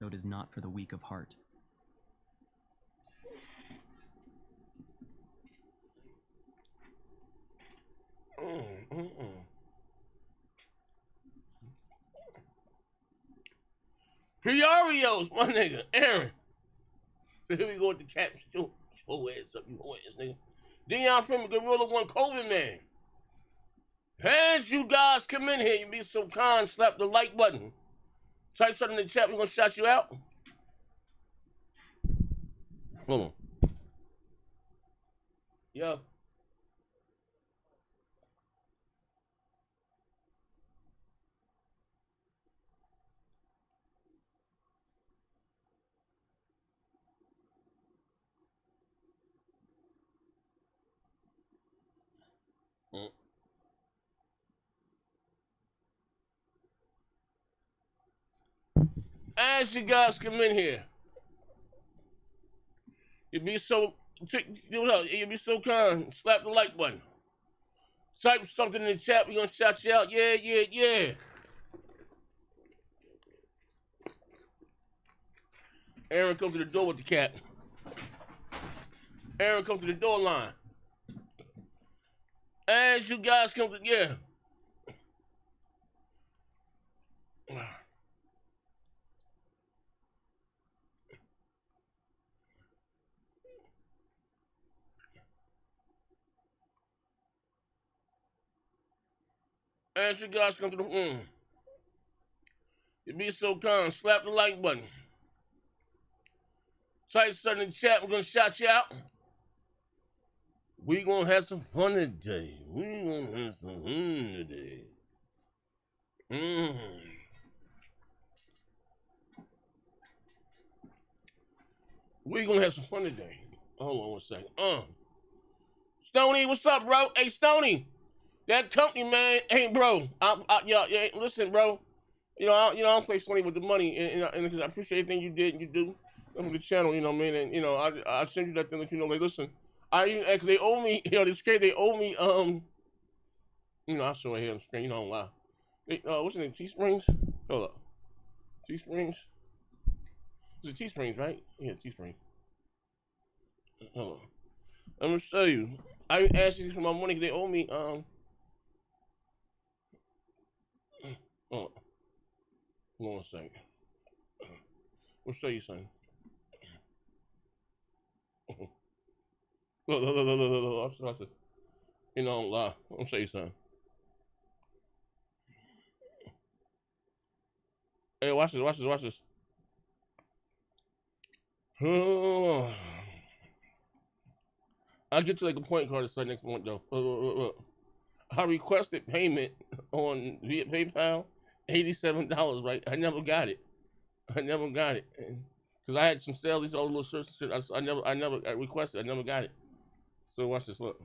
though it is not for the weak of heart. Priorios, my nigga, Aaron. So here we go with the cat. Show ass up, you whole ass nigga. Dion from Gorilla One COVID Man. As you guys come in here, you be so kind, slap the like button. Type something in the chat, we're gonna shout you out. Hold on. Yo. As you guys come in here, you be so kind, slap the like button. Type something in the chat, we're gonna shout you out. Yeah, yeah, yeah. Aaron come to the door with the cat. Aaron come to the door line. As you guys come to, yeah. As you guys come to the room, you be so kind, slap the like button. Type something in the chat, we're gonna shout you out. We gonna have some fun today. We gonna have some fun today. We gonna have some fun today. Hold on one second. Stoney, what's up, bro? Hey, Stoney, that company, man. Hey, bro. Yeah, listen, bro. I don't play Stoney with the money, and because I appreciate everything you did and you do on the channel. You know, man, and I send you that thing. Like, like, listen, cause they owe me. This crazy. They owe me. I show it here on the screen. Don't lie. What's the name? Teesprings. Hold up. Teesprings. Is it Teesprings, right? Yeah, Teesprings. Hold on. I'm gonna show you. I asked you for my money because they owe me. Hold on a second. We'll show you something. Look. Watch this. Don't lie. I'll show you something. Hey, watch this. I'll get you like a point card to start next month though. I requested payment on via PayPal, $87, right? I never got it. Because I had some sales, these old little shirts and shit. I requested, I never got it. So watch this, look.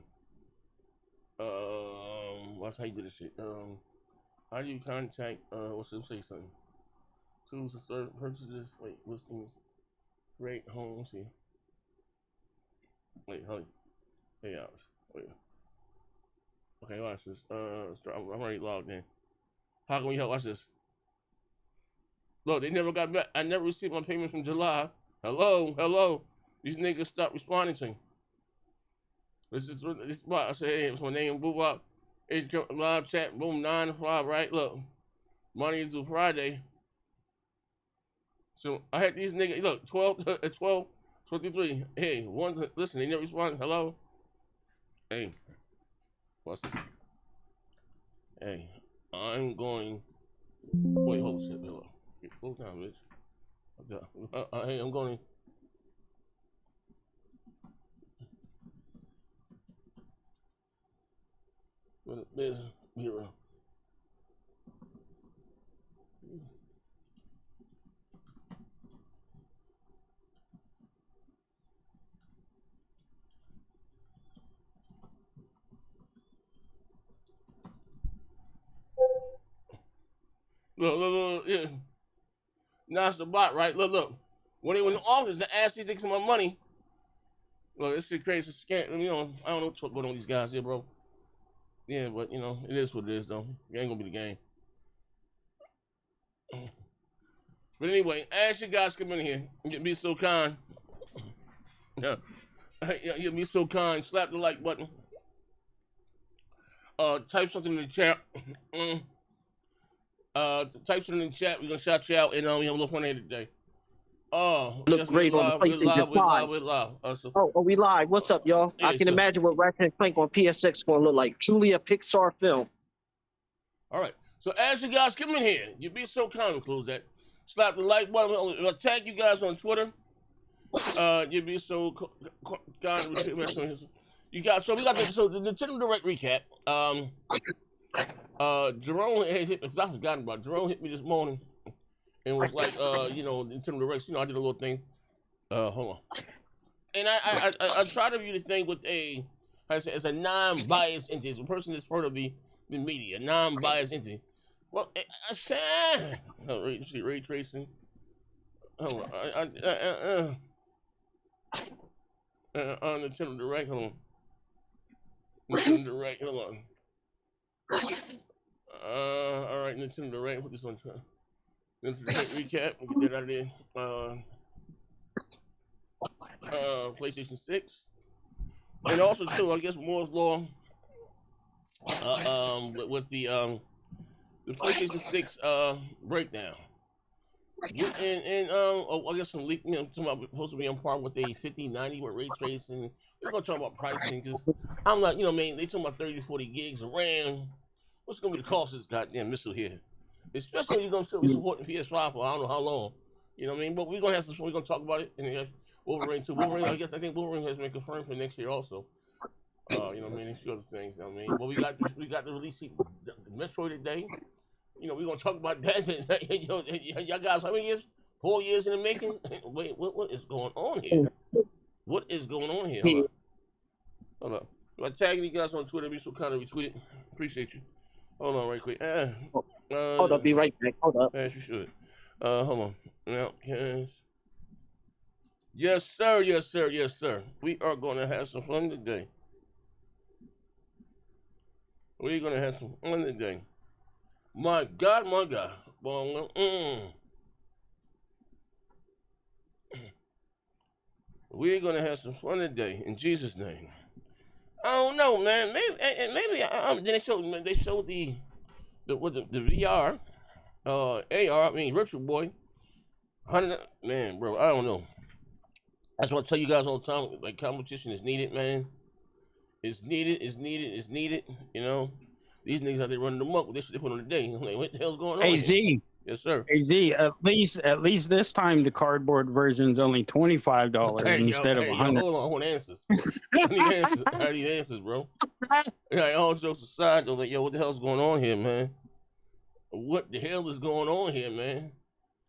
Watch how you do this shit. How do you contact, let's say something. Tools to start purchases, wait, listings, rate, homes, here. Wait, hold on. Hey, wait. Okay, watch this. I'm already logged in. How can we help? Watch this. Look, they never got back. I never received my payment from July. Hello. These niggas stopped responding to me. This what I say. Hey, it's my name. Boop up. It's live chat. Boom, 9 to 5. Right. Look, money until Friday. So I had these niggas. Look, 12:23. Hey, listen. They never responded. Hello. Hey, what's it? Hey, I'm going. Wait, hold shit. Hello. Slow down, bitch. Hey, I'm going. There's hero. Look, yeah. Now it's the bot, right? Look. When they went in the office and asked these niggas for my money, look, this shit crazy, it's scam. I don't know what's going on with these guys here, bro. Yeah, but it is what it is, though. It ain't gonna be the game. But anyway, as you guys come in here, you'd be so kind. Yeah, you'd be so kind. Slap the like button. Type something in the chat. Type something in the chat. We're gonna shout you out, and we have a little fun here today. Oh, Look yes, we're great on the live. We're PlayStation live. We're 5. live. We're live. So, Oh, we live. What's up, y'all? I yeah, can so, imagine what Ratchet and Clank on PS6 going to look like. Truly a Pixar film. all right. So as you guys come in here, you'd be so kind to close that. Slap the like button. I'll tag you guys on Twitter. You'd be so kind to you guys. So we got the Nintendo Direct recap. Jerome hit me because I forgot about it. Jerome hit me this morning and was like, Nintendo Direct. I did a little thing. Hold on. And I try to view the thing with as a non-biased entity, as a person that's part of the media, non-biased entity. Well, I said, see ray tracing. Hold on, on Nintendo Direct, hold on. Nintendo Direct, hold on. All right, Nintendo Direct, put this on track. Nintendo Direct recap, get that out of there. PlayStation 6. And also too, I guess Moore's Law, with the PlayStation 6 breakdown. I guess some leak, supposed to be on par with a 5090 with ray tracing. We're gonna talk about pricing because I'm not, they talking about 30 to 40 gigs of RAM. What's gonna be the cost of this goddamn missile here? Especially when you're gonna still be supporting PS5 for I don't know how long. You know what I mean? But we're gonna have some. We're gonna talk about it. And Wolverine too. Wolverine, I think Wolverine has been confirmed for next year also. You know what I mean? A few other things. You know what I mean? But we got the release of Metroid today. We're gonna talk about that. Y'all guys, how many years? 4 years in the making? Wait, what is going on here? What is going on here? Hold up. If I tag you guys on Twitter, be so kind of retweet it. Appreciate you. Hold on right quick. Hold up, be right back. Hold up. As you should. Hold on. Now, yes, sir. Yes, sir. Yes, sir. We are gonna have some fun today. We're gonna have some fun today. My God, my God. We're gonna have some fun today in Jesus' name. I don't know, man. Maybe they showed the VR, AR. I mean, Virtual Boy. 100, man, bro. I don't know. That's what I tell you guys all the time. Like, competition is needed, man. It's needed. It's needed. It's needed. These niggas out there running them up with this shit they put on the day. I'm like, what the hell's going on? Hey, Z. Yes, sir. Hey, Z. At least this time the cardboard version's only $25 instead of $100. Hold on, I want answers. I need answers, bro. Yeah, all jokes aside, though, like, yo, what the hell's going on here, man? What the hell is going on here, man?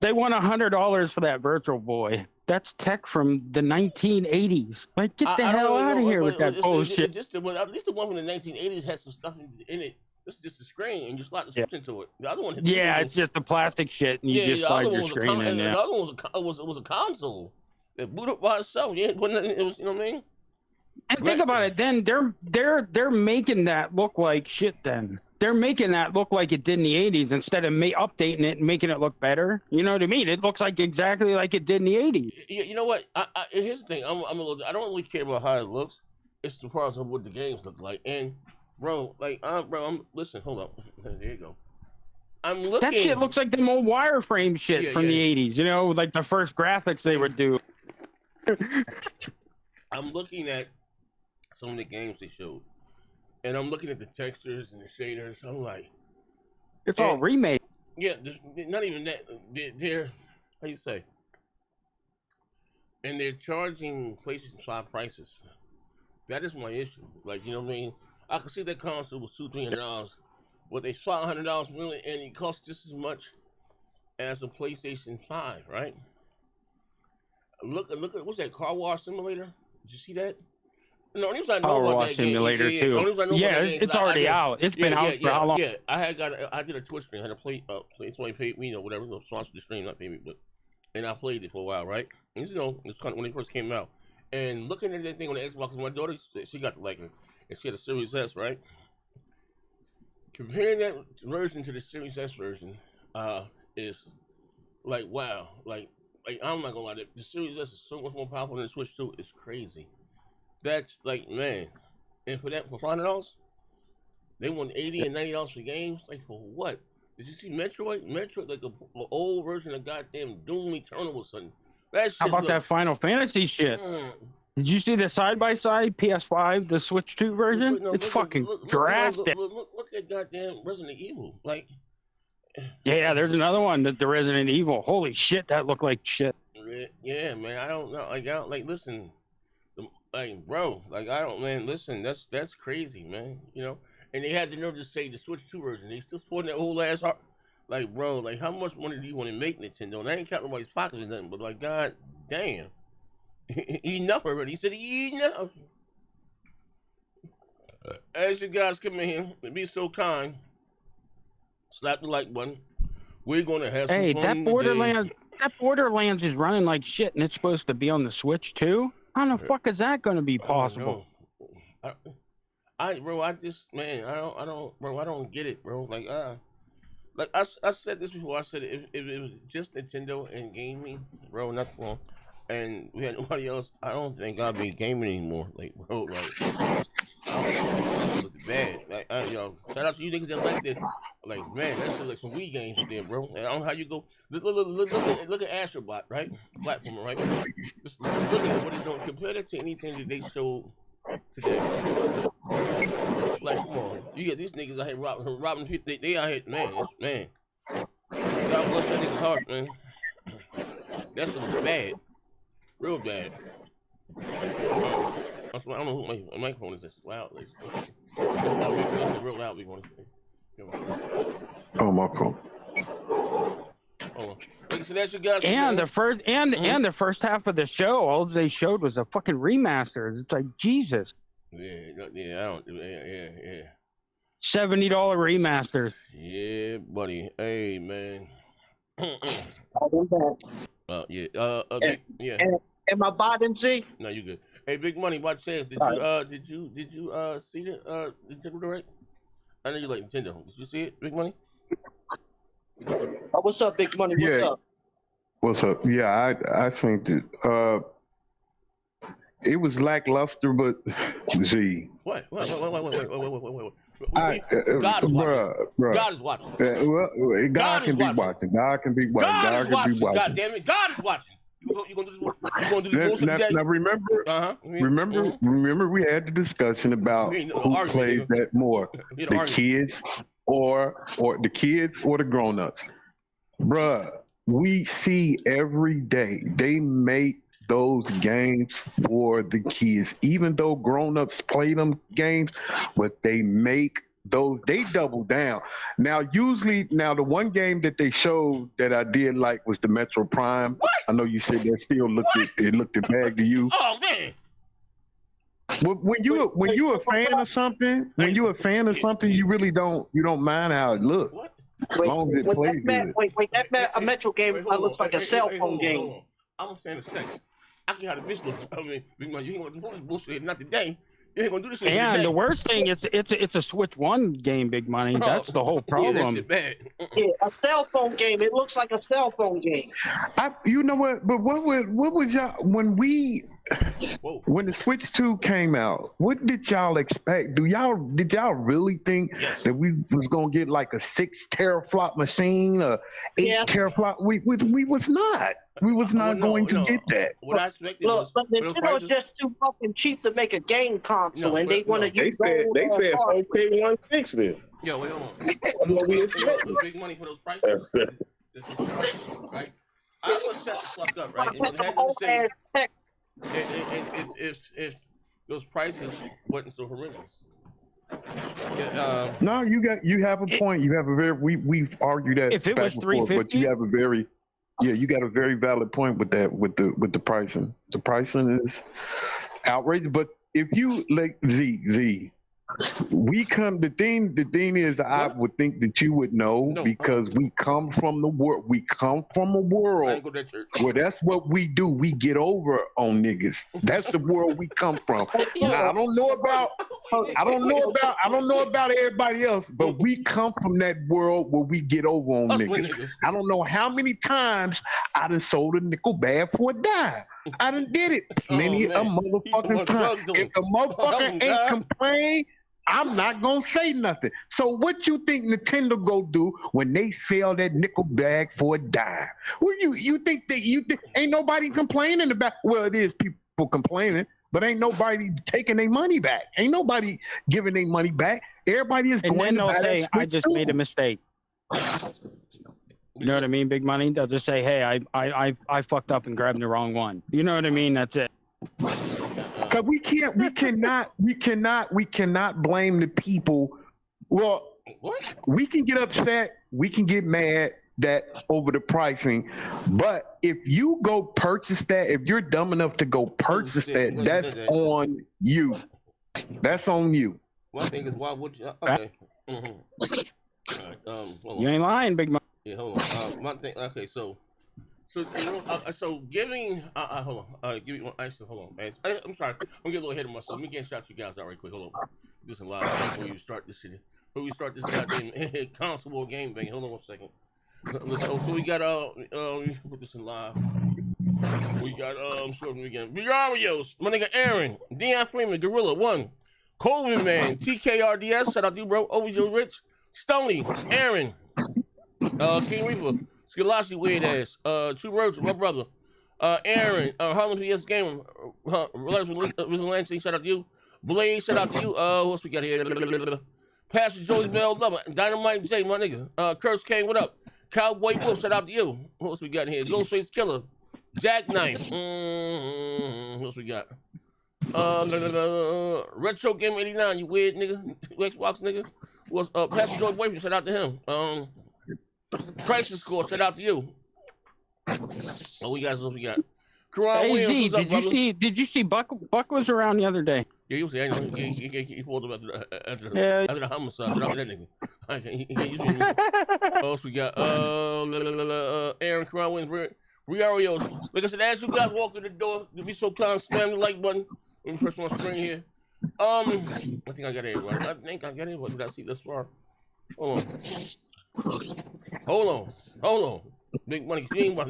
They want $100 for that Virtual Boy. That's tech from the 1980s. Like, get the hell out of here with that bullshit. At least the one from the 1980s has some stuff in it. This is just a screen, and you slide the switch into it. The other one, it's just the plastic shit, and you just slide your screen in there. The other one was a console that boot up by itself. Yeah, it was, you know what I mean? And think about it. Then they're making that look like shit. Then they're making that look like it did in the 80s instead of updating it and making it look better. You know what I mean? It looks like exactly like it did in the 80s. You know what? Here's the thing. I don't really care about how it looks. It's the process of what the games look like. And bro, listen. Hold up. There you go. I'm looking. That shit looks like the old wireframe shit from the 80s. Like the first graphics they would do. I'm looking at some of the games they showed, and I'm looking at the textures and the shaders. I'm like, it's all remade. Yeah, not even that. They're how you say? And they're charging PlayStation 5 prices. That is my issue. Like, you know what I mean? I could see that console was $200-300, but they spent $100 really, and it costs just as much as a PlayStation 5, right? Look at what's that Car Wash Simulator? Did you see that? No, it was like Car Wash Simulator too. It's already out. It's been out for how long? Yeah, I did a Twitch stream. I had to play somebody paid me, whatever, sponsor the stream, not pay me, and I played it for a while, right? And it's kind of when it first came out. And looking at that thing on the Xbox, my daughter, she got and she had a Series S, right? Comparing that version to the Series S version, is Like wow, like I'm not gonna lie, the Series S is so much more powerful than the Switch 2. It's crazy. That's like man, and for $500, they want $80 and $90 for games. Like for what? Did you see Metroid? Metroid like a old version of goddamn Doom Eternal or something. That shit How about that Final Fantasy shit? Did you see the side-by-side PS5, the Switch 2 version? No, it's fucking drastic. Look at goddamn Resident Evil. Like, yeah, there's another one, the Resident Evil. Holy shit, that looked like shit. Yeah, man. I don't know. Like, I don't, like, listen, like, bro, like, I don't, man. Listen, that's crazy, man. You know, and they had the nerve to say the Switch 2 version. They still supporting that whole ass heart. Like, bro, like, how much money do you want to make, Nintendo? And I ain't counting nobody's pockets or nothing, but like, god damn. Enough already. He said enough. As you guys come in here and be so kind, slap the like button. We're gonna have some fun that Borderlands is running like shit, and it's supposed to be on the Switch too. How the fuck is that gonna be possible? Bro, I just, man, I don't get it, bro. Like I said this before. I said if it was just Nintendo and gaming, bro, nothing wrong. And we had nobody else, I don't think I'd be gaming anymore. Like, bro, like, I don't look bad. Like, yo, shout out to you niggas that like this. Like, man, that shit like some Wii games there, bro. And I don't know how you go. Look at Astrobot, right? Platformer, right? Just look at what it's doing. Compare that to anything that they showed today. Like, come on. You get these niggas out here robbing people. They out here, man. God bless that nigga's heart, man. That's bad. Real bad. I don't know who my microphone is. This loud. Like, real loud. Oh, my phone. Like, so that's your guys. And the first half of the show, all they showed was a fucking remaster. It's like Jesus. Yeah. $70 remasters. Yeah, buddy. Hey, man. Yeah. Am I bothering Z? No, you good. Hey, Big Money, by chance, did you see the Nintendo Direct? I know you like Nintendo. Did you see it, Big Money? Oh, what's up, Big Money? What's up? What's up? Yeah, I think that it was lackluster, but Z. Wait. God is watching. God is watching. God can be watching. God can be watching. God is watching. God damn it. God is watching. You gonna do this today? Now remember we had the discussion about who plays that more, the kids or the kids or the grown-ups. Bruh, we see every day they make those games for the kids, even though grown-ups play them games, but they make those, they double down. Now, the one game that they showed that I did like was the Metroid Prime. What? I know you said that still looked bad to you. Oh man. When you a fan of something, you really don't mind how it looks. As long as it plays good. A Metro game looks like a cell phone game. I'm a fan of sex. I can have the bitch look. I mean, you ain't gonna do this bullshit, not today. You ain't gonna do this shit. And the worst thing is it's a Switch 1 game, Big Money. That's the whole problem. Yeah, that shit bad. Yeah, a cell phone game. It looks like a cell phone game. You know what? But what was y'all when the Switch 2 came out? What did y'all expect? Did y'all really think that we was gonna get like a 6 teraflop machine, or 8 teraflop? We was not. We was not going to get that. What I expected was, but Nintendo is just too fucking cheap to make a game console, and they want to use. They said 4K 160. Yo, wait, hold on. Big money for those prices, right? I was set the fuck up, right? And had to say, if those prices wasn't so horrendous. No, you have a point. You have a very we've argued that if it back was $350, but you have a very you got a very valid point with that with the pricing. The pricing is outrageous. But if you like Z, the thing is I would think that you would know because we come from the world. We come from a world where that's what we do. We get over on niggas. That's the world we come from. Now, I don't know about I don't know about everybody else, but we come from that world where we get over on niggas. I don't know how many times I done sold a nickel bag for a dime. I done did it plenty of motherfucking times. If the motherfucker ain't complain, I'm not gonna say nothing. So what you think Nintendo go do when they sell that nickel bag for a dime? Well, you think ain't nobody complaining about? Well, it is people complaining, but ain't nobody taking their money back. Ain't nobody giving their money back. Everybody is going to buy that Switch I just made a mistake. You know what I mean, Big Money? They'll just say, hey, I fucked up and grabbed the wrong one. You know what I mean? That's it. Because we cannot blame the people. Well, we can get upset, we can get mad that over the pricing, but if you go purchase that, if you're dumb enough to go purchase that, that's on you. That's on you. One thing is, why would you? Okay. You ain't lying, Big Money. Yeah, hold on. One thing. Okay, so giving. Hold on. Give me one. Hold on, man. I'm sorry. I'm getting a little ahead of myself. Let me get shout you guys out right quick. Hold on. This is live before you start this shit. Before we start this goddamn console war game thing. Hold on 1 second. Let's go. So we got put this in live. We got again. Vigarios, my nigga Aaron, Deion Freeman, Gorilla One, Colvin Man, TKRDS. Shout out to you, bro. OVJ Rich, Stony, Aaron, King Reaper. Skalashi weird ass. True Words, my brother. Aaron, Harlem PS Gamer, Vigilante, shout out to you. Blaze, shout out to you. Who else we got here? Pastor Joey Bell Lover, Dynamite J, my nigga. Curse Kane, what up? Cowboy Wolf, shout out to you. Who else we got here? Ghostface Killer, Jackknife. Who else we got? Retro Game 89, you weird nigga. Xbox nigga. Was Pastor Joey Boyfriend, shout out to him. Crisis Score, shout out to you. Oh, we got what we got. Karan Williams, what's up, brother? Did you see Buck was around the other day? Yeah, he was there. He pulled him after the homicide. Shout out to that nigga. What else we got? Aaron, Karan Williams, Riarios. Like I said, as you guys walk through the door, you'll be so kind, spam the like button. Let me press my screen here. I think I got it right. I think I got it. What did I see this far? Hold on. Big Money, you ain't about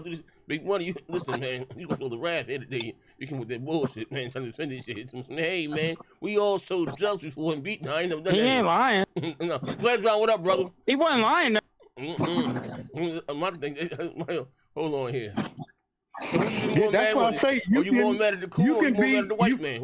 to do this. Big Money, listen, man. You gonna throw the wrath every day. You come with that bullshit, man. Trying to finish shit. Hey, man, we all so jealous before him beating. I ain't never done that. He ain't lying. No, Pledron, what up, brother? He wasn't lying. My thing. Hold on here. Yeah, that's what I say. You can mad at the cool, you can be mad at the white man.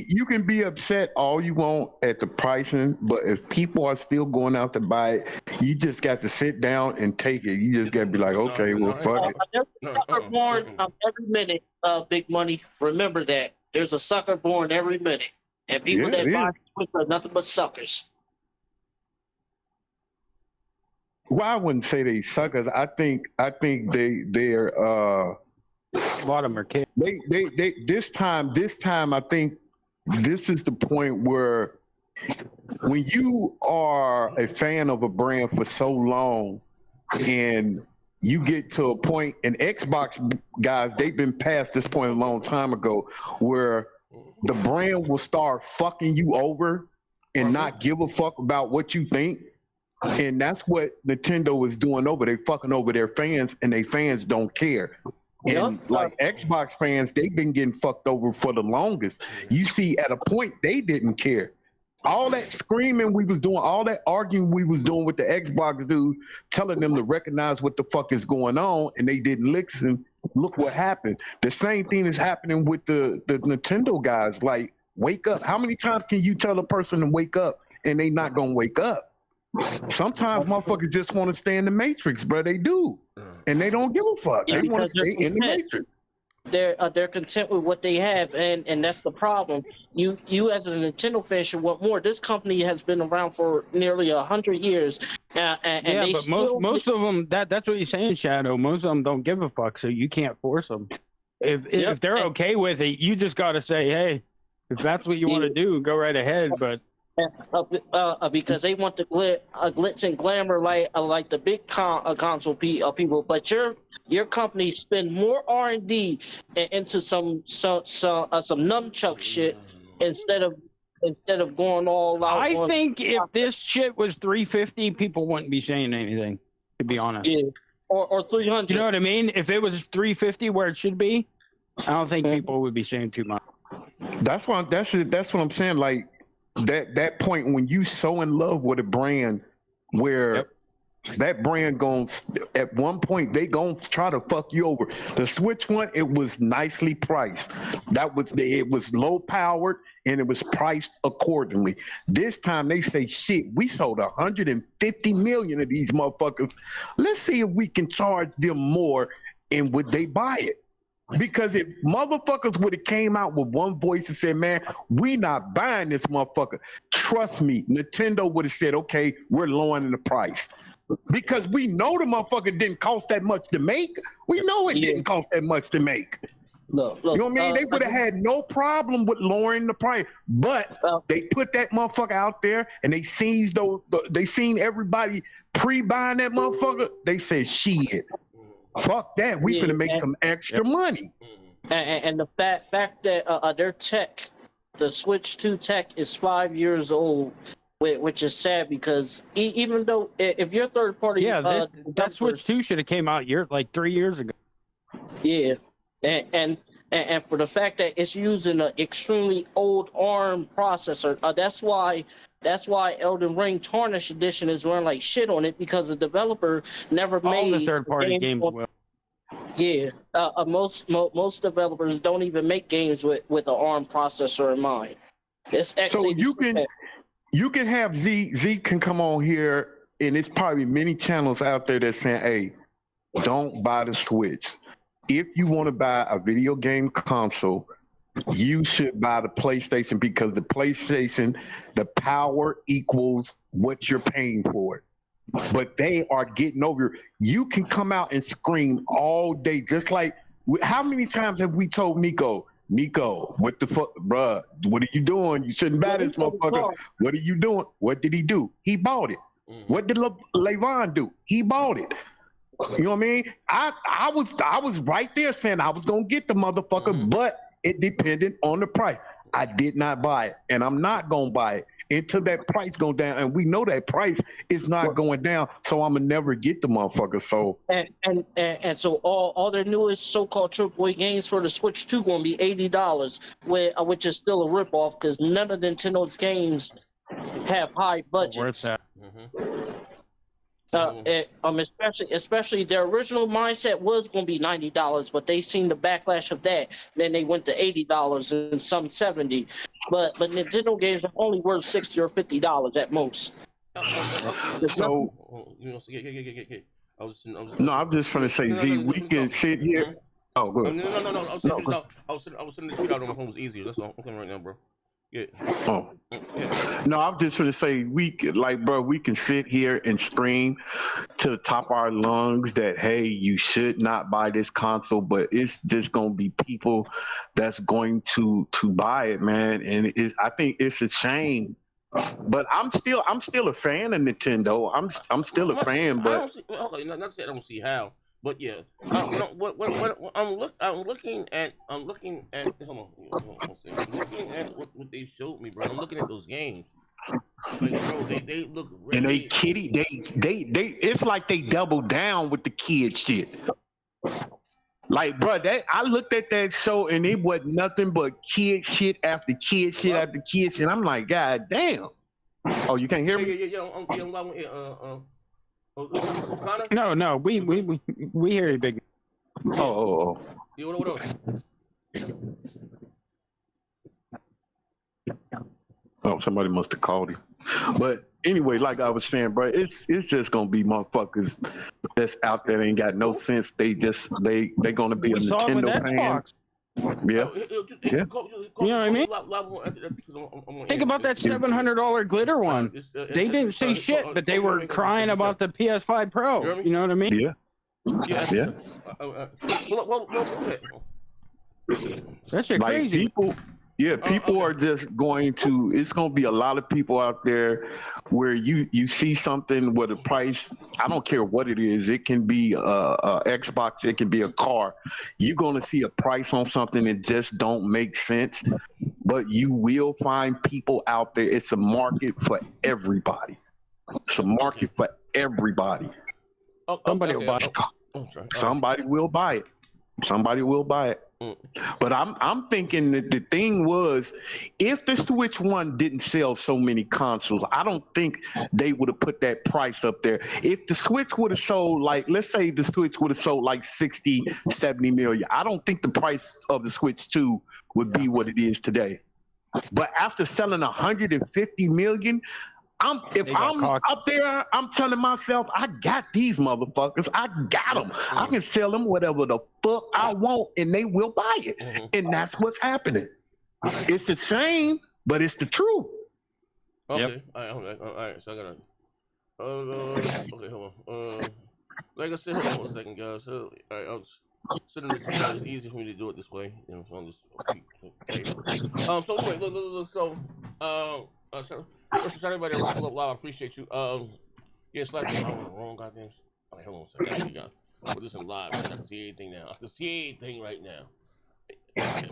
You can be upset all you want at the pricing, but if people are still going out to buy it, you just got to sit down and take it. You just got to be like, okay, well, fuck it. There's a sucker born every minute. Big Money. Remember that there's a sucker born every minute, and people that buy Switch are nothing but suckers. Well, I wouldn't say they suckers. I think they're a lot of them are kids. They this time I think this is the point where when you are a fan of a brand for so long and you get to a point, and Xbox guys, they've been past this point a long time ago, where the brand will start fucking you over and not give a fuck about what you think. And that's what Nintendo is doing over. They fucking over their fans, and their fans don't care. And like Xbox fans, they've been getting fucked over for the longest. You see, at a point, they didn't care. All that screaming we was doing, all that arguing we was doing with the Xbox dude, telling them to recognize what the fuck is going on, and they didn't listen. Look what happened. The same thing is happening with the Nintendo guys. Like, wake up. How many times can you tell a person to wake up, and they not gonna wake up? Sometimes motherfuckers just want to stay in the Matrix, bro. They do, and they don't give a fuck. They want to stay in the Matrix. They're content with what they have, and that's the problem. You as a Nintendo fan should want more. This company has been around for nearly 100 years, and they but most of them that's what you're saying, Shadow. Most of them don't give a fuck, so you can't force them. If they're okay with it, you just got to say, hey, if that's what you want to do, go right ahead. But because they want the glitz and glamour like the big console people, but your company spend more R&D into some nunchuck shit instead of going all out. I think if this shit was 350, people wouldn't be saying anything. To be honest. Yeah. Or 300. You know what I mean? If it was 350 where it should be, I don't think people would be saying too much. That's what I'm saying. Like that point when you so in love with a brand where that brand at one point they gonna try to fuck you over. The Switch one, it was nicely priced. It was low powered and it was priced accordingly. This time they say, shit, we sold 150 million of these motherfuckers. Let's see if we can charge them more, and would they buy it? Because if motherfuckers would have came out with one voice and said, man, we not buying this motherfucker, trust me, Nintendo would have said, okay, we're lowering the price. Because we know the motherfucker didn't cost that much to make. We know it didn't cost that much to make. Look, you know what I mean? They would have had no problem with lowering the price, but they put that motherfucker out there and they seen everybody pre-buying that motherfucker. They said, shit, fuck that. We finna make some extra money. And the fact that their tech, the Switch 2 tech, is 5 years old. Which is sad because even though if you're third party, that Switch 2 should have came out 3 years ago. Yeah, and for the fact that it's using an extremely old ARM processor, that's why Elden Ring Tarnished Edition is running like shit on it, because the developer never made all the third party games. Yeah, most developers don't even make games with an ARM processor in mind. It's actually so you can have Z can come on here, and it's probably many channels out there that's saying, hey, don't buy the Switch. If you want to buy a video game console, you should buy the PlayStation, because the PlayStation, the power equals what you're paying for it. But they are getting over. You can come out and scream all day, just like, how many times have we told Nico, what the fuck, bruh? What are you doing? You shouldn't buy this motherfucker. What are you doing? What did he do? He bought it. What did Levon do? He bought it. You know what I mean? I was right there saying I was gonna get the motherfucker, but it depended on the price. I did not buy it, and I'm not gonna buy it until that price go down. And we know that price is not going down, so I'm gonna never get the motherfucker. So and so all their newest so-called AAA games for the Switch 2 gonna be $80, which is still a ripoff, because none of Nintendo's games have high budgets. Worth that. Especially their original mindset was going to be $90, but they seen the backlash of that. Then they went to $80 and some $70. But Nintendo games are only worth $60 or $50 at most. So no, I'm just trying to say, Z, we can sit here. Oh, good. No. I was sending the tweet out on my phone. Was easier. That's all. I'm coming right now, bro. Yeah. Oh. Yeah. No, I'm just trying to say, we can sit here and scream to the top of our lungs that, hey, you should not buy this console, but it's just gonna be people that's going to buy it, man. And I think it's a shame. But I'm still a fan of Nintendo. I'm still a fan, but not to say I don't see how. But yeah, I'm looking at hold on, I'm looking at what they showed me, bro. I'm looking at those games. Like, bro, they look really... And they it's like they double down with the kid shit. Like, bro, I looked at that show and it was nothing but kid shit after kid shit after kid shit. I'm like, God damn. Oh, you can't hear me? Yeah. No, we hear you, big. Oh. Yeah, what Oh, somebody must have called him. But anyway, like I was saying, bro, it's just gonna be motherfuckers that's out there that ain't got no sense. They gonna be a Nintendo fan. Yeah. You know what I mean? Think about that $700 glitter one. They didn't say shit, but they were crying about the PS5 Pro. You know what I mean? Yeah. That shit crazy. Yeah, people are just going to. It's going to be a lot of people out there where you see something with a price. I don't care what it is. It can be a Xbox. It can be a car. You're going to see a price on something that just don't make sense. But you will find people out there. It's a market for everybody. It's a market for everybody. Somebody will buy it. Somebody will buy it. Somebody will buy it. But I'm thinking that the thing was, if the Switch 1 didn't sell so many consoles, I don't think they would have put that price up there. If the Switch would have sold, like, let's say the Switch would have sold like 60, 70 million, I don't think the price of the Switch 2 would be what it is today. But after selling 150 million, if I'm up there, I'm telling myself, I got these motherfuckers. I got them. I can sell them whatever the fuck I want, and they will buy it. And that's what's happening. It's a shame, but it's the truth. Okay. All right. So I gotta. Okay, hold on. Like I said, hold on 1 second, guys. All right, I'll just sit in this video. It's easy for me to do it this way. You know, on this. Okay. So anyway, look. So first, everybody, I appreciate you. Yeah, slightly wrong, goddamn. All right, hold on a second. Actually, guys, put this in live. I can see anything now. I can see anything right now.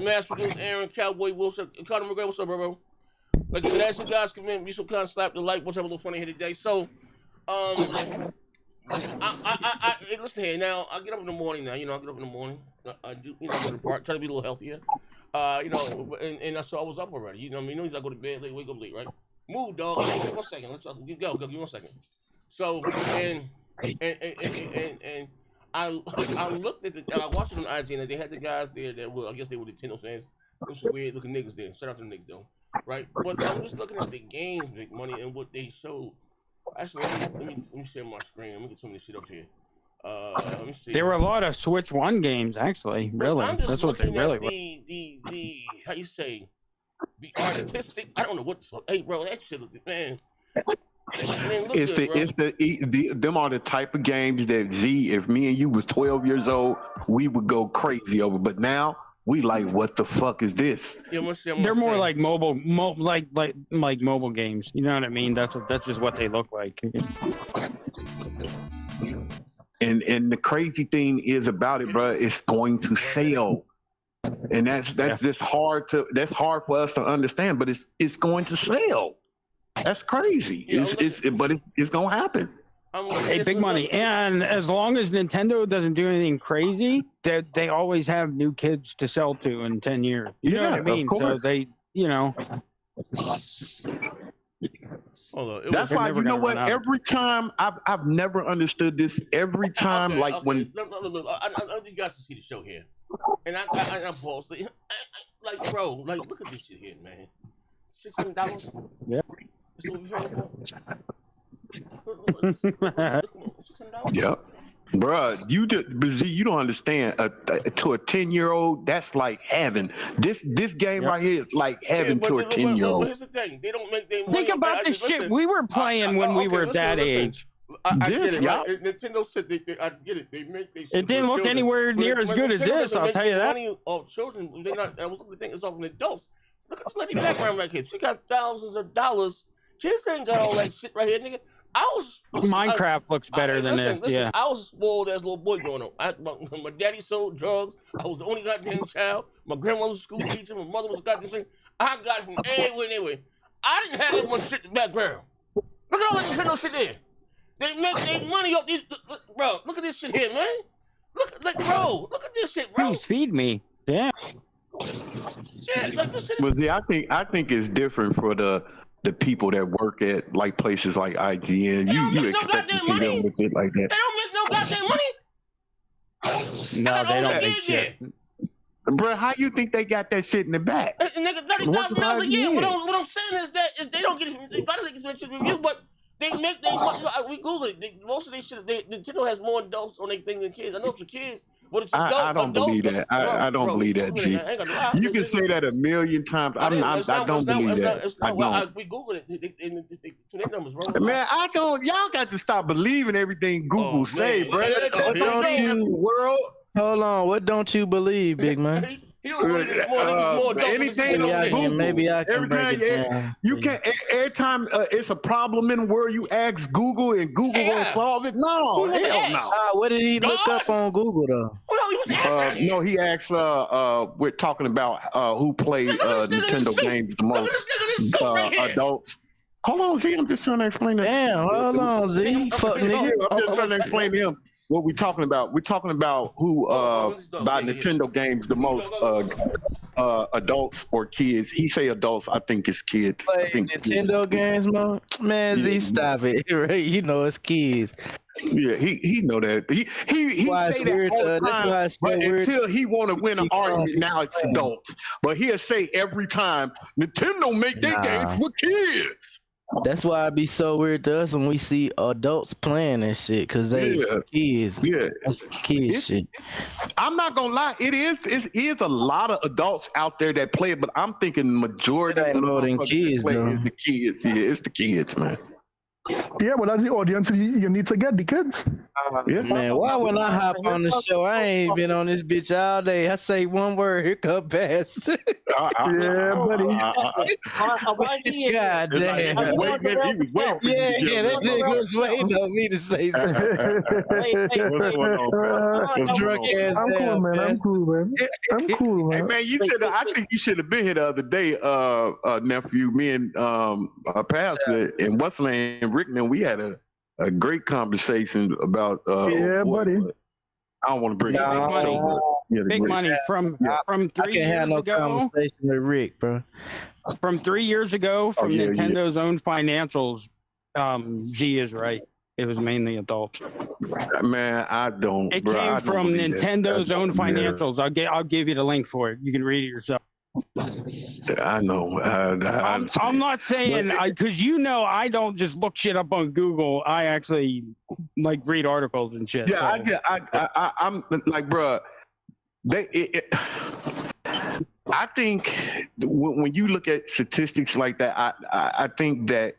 Mass producer Aaron, Cowboy Wilson, Conor McGregor, what's up, bro? Like I said, as you guys come in, be so kind of slap the like. What's up, a little funny here today. So, hey, listen here. Now, I get up in the morning. Now, I get up in the morning. I do, go to the park, try to be a little healthier. And so I was up already. You know what I mean? I go to bed late, wake up late, right? Move, dog. 1 second. Let's go. Give me 1 second. So and I looked at I watched it on IG and they had the guys there that were, I guess they were Nintendo fans. There's some weird looking niggas there. Shout out to the niggas though, right? But I'm just looking at the games, Big Money, and what they showed. Actually, let me share my screen. Let me get some of this shit up here. Let me see. There were a lot of Switch 1 games, actually. Really, that's what they really were. The how you say? The artistic, I don't know what the fuck. Hey, bro, that shit, man. Them are the type of games that Z, if me and you were 12 years old, we would go crazy over. But now we like, what the fuck is this? They're more like mobile, like mobile games. You know what I mean? That's just what they look like. And the crazy thing is about it, bro, it's going to sell. And that's just hard for us to understand, but it's going to sell. That's crazy. But it's gonna happen. Hey, Big Money, and as long as Nintendo doesn't do anything crazy, they always have new kids to sell to in 10 years. You know what I mean? So they, That's why, you know what? Every time I've never understood this. Every time, Look, when I you guys can see the show here, and I'm paused. Like, bro, look at this shit here, man. $600. Yeah. That's what we paying for. Yep. Bruh, you don't understand. To a 10-year-old, that's like heaven. This game right here is like heaven to a 10-year-old. But here's the thing: they don't make their money. Think about the shit we were playing when we were that age. I get it. Right? Nintendo said I get it. They make they. It didn't look anywhere near as good as this. I'll tell you that. Money of children, they not. I was looking to think it's all from adults. Look at this lady background right here. She got thousands of dollars. Kids ain't got all that shit right here, nigga. Minecraft looks better than this. Yeah. I was spoiled as a little boy growing up. My daddy sold drugs. I was the only goddamn child. My grandmother was a school teacher. My mother was a goddamn thing. I got it from anyway. I didn't have that much shit in the background. Look at all that Nintendo shit there. They make their money off these. Bro, look at this shit here, man. Look at this shit, bro. Please feed me. Yeah. Yeah, like this shit. Well, see, I think it's different for the people that work at like places like IGN. You expect to see them with it like that. They don't make no goddamn money. No, they don't make shit. Bro, how you think they got that shit in the back? Nigga, $30,000 a year. What I'm saying is they don't get they gotta get some shit review, but they make their money. We Googled it. Most of these shit, Nintendo has more adults on their thing than kids. I know it's for kids. But it's I don't believe that. I don't believe that, G. You can say that a million times. I don't believe that. We Googled it. Their numbers, bro. Man, I don't. Y'all got to stop believing everything Google say, bro. Hold on. What don't you believe, big man? He don't want to more adult. Anything, maybe I can every break time it down. you can't. Every time it's a problem in the world, you ask Google, and Google gonna solve it. No, hell no. What did he look up on Google though? Well, he was No, he asked. We're talking about who play Nintendo games the most. Adults. Hold on, Z. I'm just trying to explain that. Damn, hold on, Z. Fuck nigga. I'm just trying to explain to him what we talking about. We're talking about who buy Nintendo games the most. Adults or kids. He say adults. I think it's kids. I think Nintendo games, man. Z, stop it. Right? You know it's kids. Yeah, he know that. He say that all the time, but until he want to win an argument, now it's adults. But he'll say every time, Nintendo make their games for kids. That's why it be so weird to us when we see adults playing that shit, because they kids. Yeah, that's kids shit. I'm not gonna lie, it is a lot of adults out there that play it, but I'm thinking the majority of more than kids is the kids. Yeah, it's the kids, man. Yeah, but that's the audience you need to get, the kids. Man, why when I hop on the show, I ain't been on this bitch all day. I say one word, here come Bass. Yeah, buddy. God damn. He was waiting. Yeah, that nigga was waiting on me to say something. What's going on, man? I'm cool, man. Hey, man, I think you should have been here the other day, nephew. Me and Pastor and what's the name, Rick, and we had a great conversation about buddy. I don't want to bring it up. Big money from 3 years ago. Conversation with Rick, bro. From 3 years ago, from Nintendo's own financials, G is right. It was mainly adults. Man, I don't. It came from Nintendo's own financials. I'll give you the link for it. You can read it yourself. I know. I'm not saying because I don't just look shit up on Google. I actually read articles and shit. Yeah, so. I'm like, bro. I think when you look at statistics like that, I think that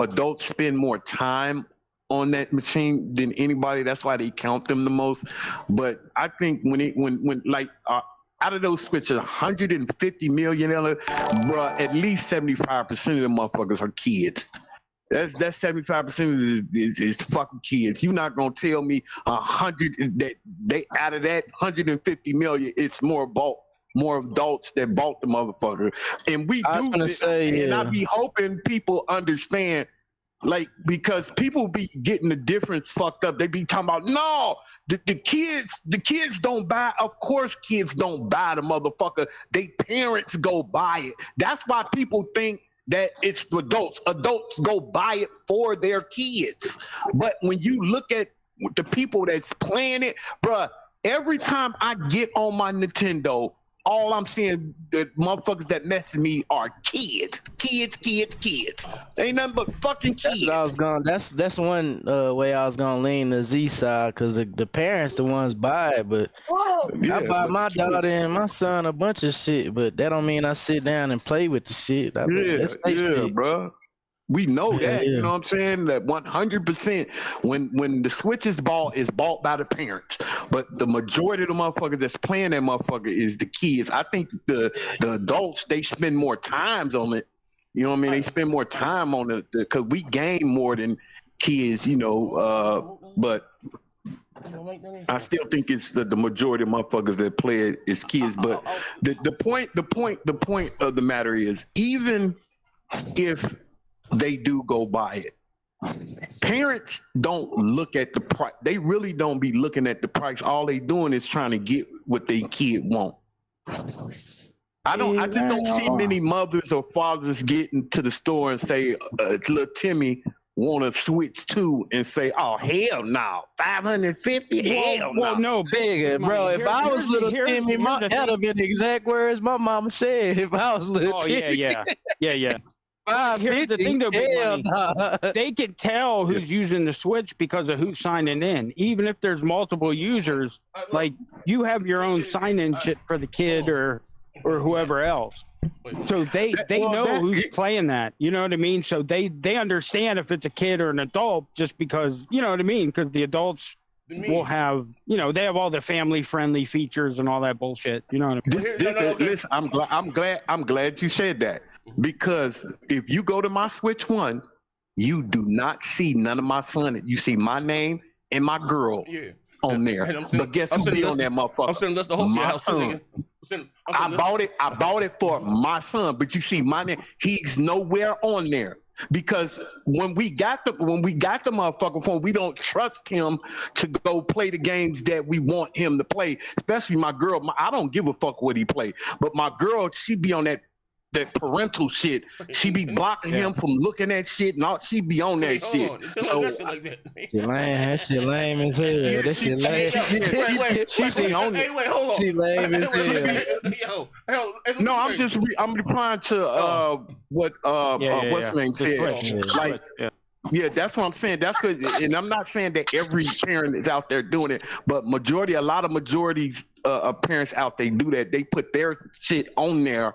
adults spend more time on that machine than anybody. That's why they count them the most. But I think when out of those switches, 150 million, bro, at least 75% of them motherfuckers are kids. That's 75% is fucking kids. You're not gonna tell me 100 that they out of that 150 million, it's more adults that bought the motherfucker. And we do this, and I be hoping people understand. Because people be getting the difference fucked up. They be talking about, no, the kids don't buy. Of course, kids don't buy the motherfucker. They parents go buy it. That's why people think that it's the adults. Adults go buy it for their kids. But when you look at the people that's playing it, bruh, every time I get on my Nintendo, all I'm seeing, the motherfuckers that mess with me are kids. Ain't nothing but fucking kids. That's one way I was gonna lean the Z side, because the parents the ones buy it, but I buy my daughter and my son a bunch of shit, but that don't mean I sit down and play with the shit. Yeah, bro. We know that, you know what I'm saying? That 100% when the Switch is bought by the parents. But the majority of the motherfuckers that's playing that motherfucker is the kids. I think the adults, they spend more times on it. You know what I mean? They spend more time on it because we game more than kids, but I still think it's the majority of motherfuckers that play it is kids. But the point of the matter is, even if they do go buy it, parents don't look at the price. They really don't be looking at the price. All they doing is trying to get what their kid want. I just don't see many mothers or fathers get into the store and say, little Timmy want to Switch 2 and say, oh, hell no, 550? Hell no. Well, no, bigger, bro. If I was little Timmy, that'd have been the exact words my mama said if I was little Timmy. Yeah. Here's the thing, though, Big Money. They can tell who's using the Switch because of who's signing in. Even if there's multiple users, you have your own sign-in shit for the kid or whoever else. So they know who's playing that. You know what I mean? So they understand if it's a kid or an adult just because, you know what I mean? Because the adults will have, they have all the family-friendly features and all that bullshit. You know what I mean? Listen, I'm glad you said that, because if you go to my Switch 1, you do not see none of my son. You see my name and my girl on there. But guess who be on that motherfucker? I'm saying that's the whole my son. I bought it for my son, but you see my name. He's nowhere on there. Because when we got the motherfucker phone, we don't trust him to go play the games that we want him to play. Especially my girl. I don't give a fuck what he play, but my girl, she be on that parental shit. She be blocking him from looking at shit, and all. She be on that shit. So she lame. That shit lame as hell. That shit lame. She be on it. Wait, hold on. She lame as hell. No, I'm replying to what's the name said. Yeah, that's what I'm saying. That's good, and I'm not saying that every parent is out there doing it, but a lot of majorities of parents out there do that. They put their shit on there.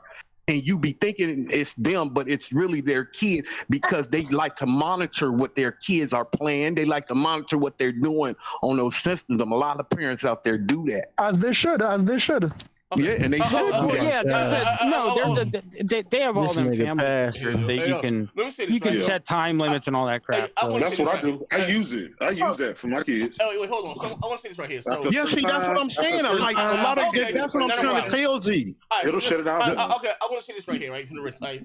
And you be thinking it's them, but it's really their kids, because they like to monitor what their kids are playing. They like to monitor what they're doing on those systems. A lot of parents out there do that. As they should. Yeah, and they should do that. Yeah, they have all them family features that you can set time limits and all that crap. That's what I do. I use it. I use that for my kids. Oh, wait, hold on. So I want to say this right here. So, yeah, see, that's what I'm saying. I'm like, a lot of that's what I'm trying to tell Z. It'll shut it out. Okay, I want to say this right here, right?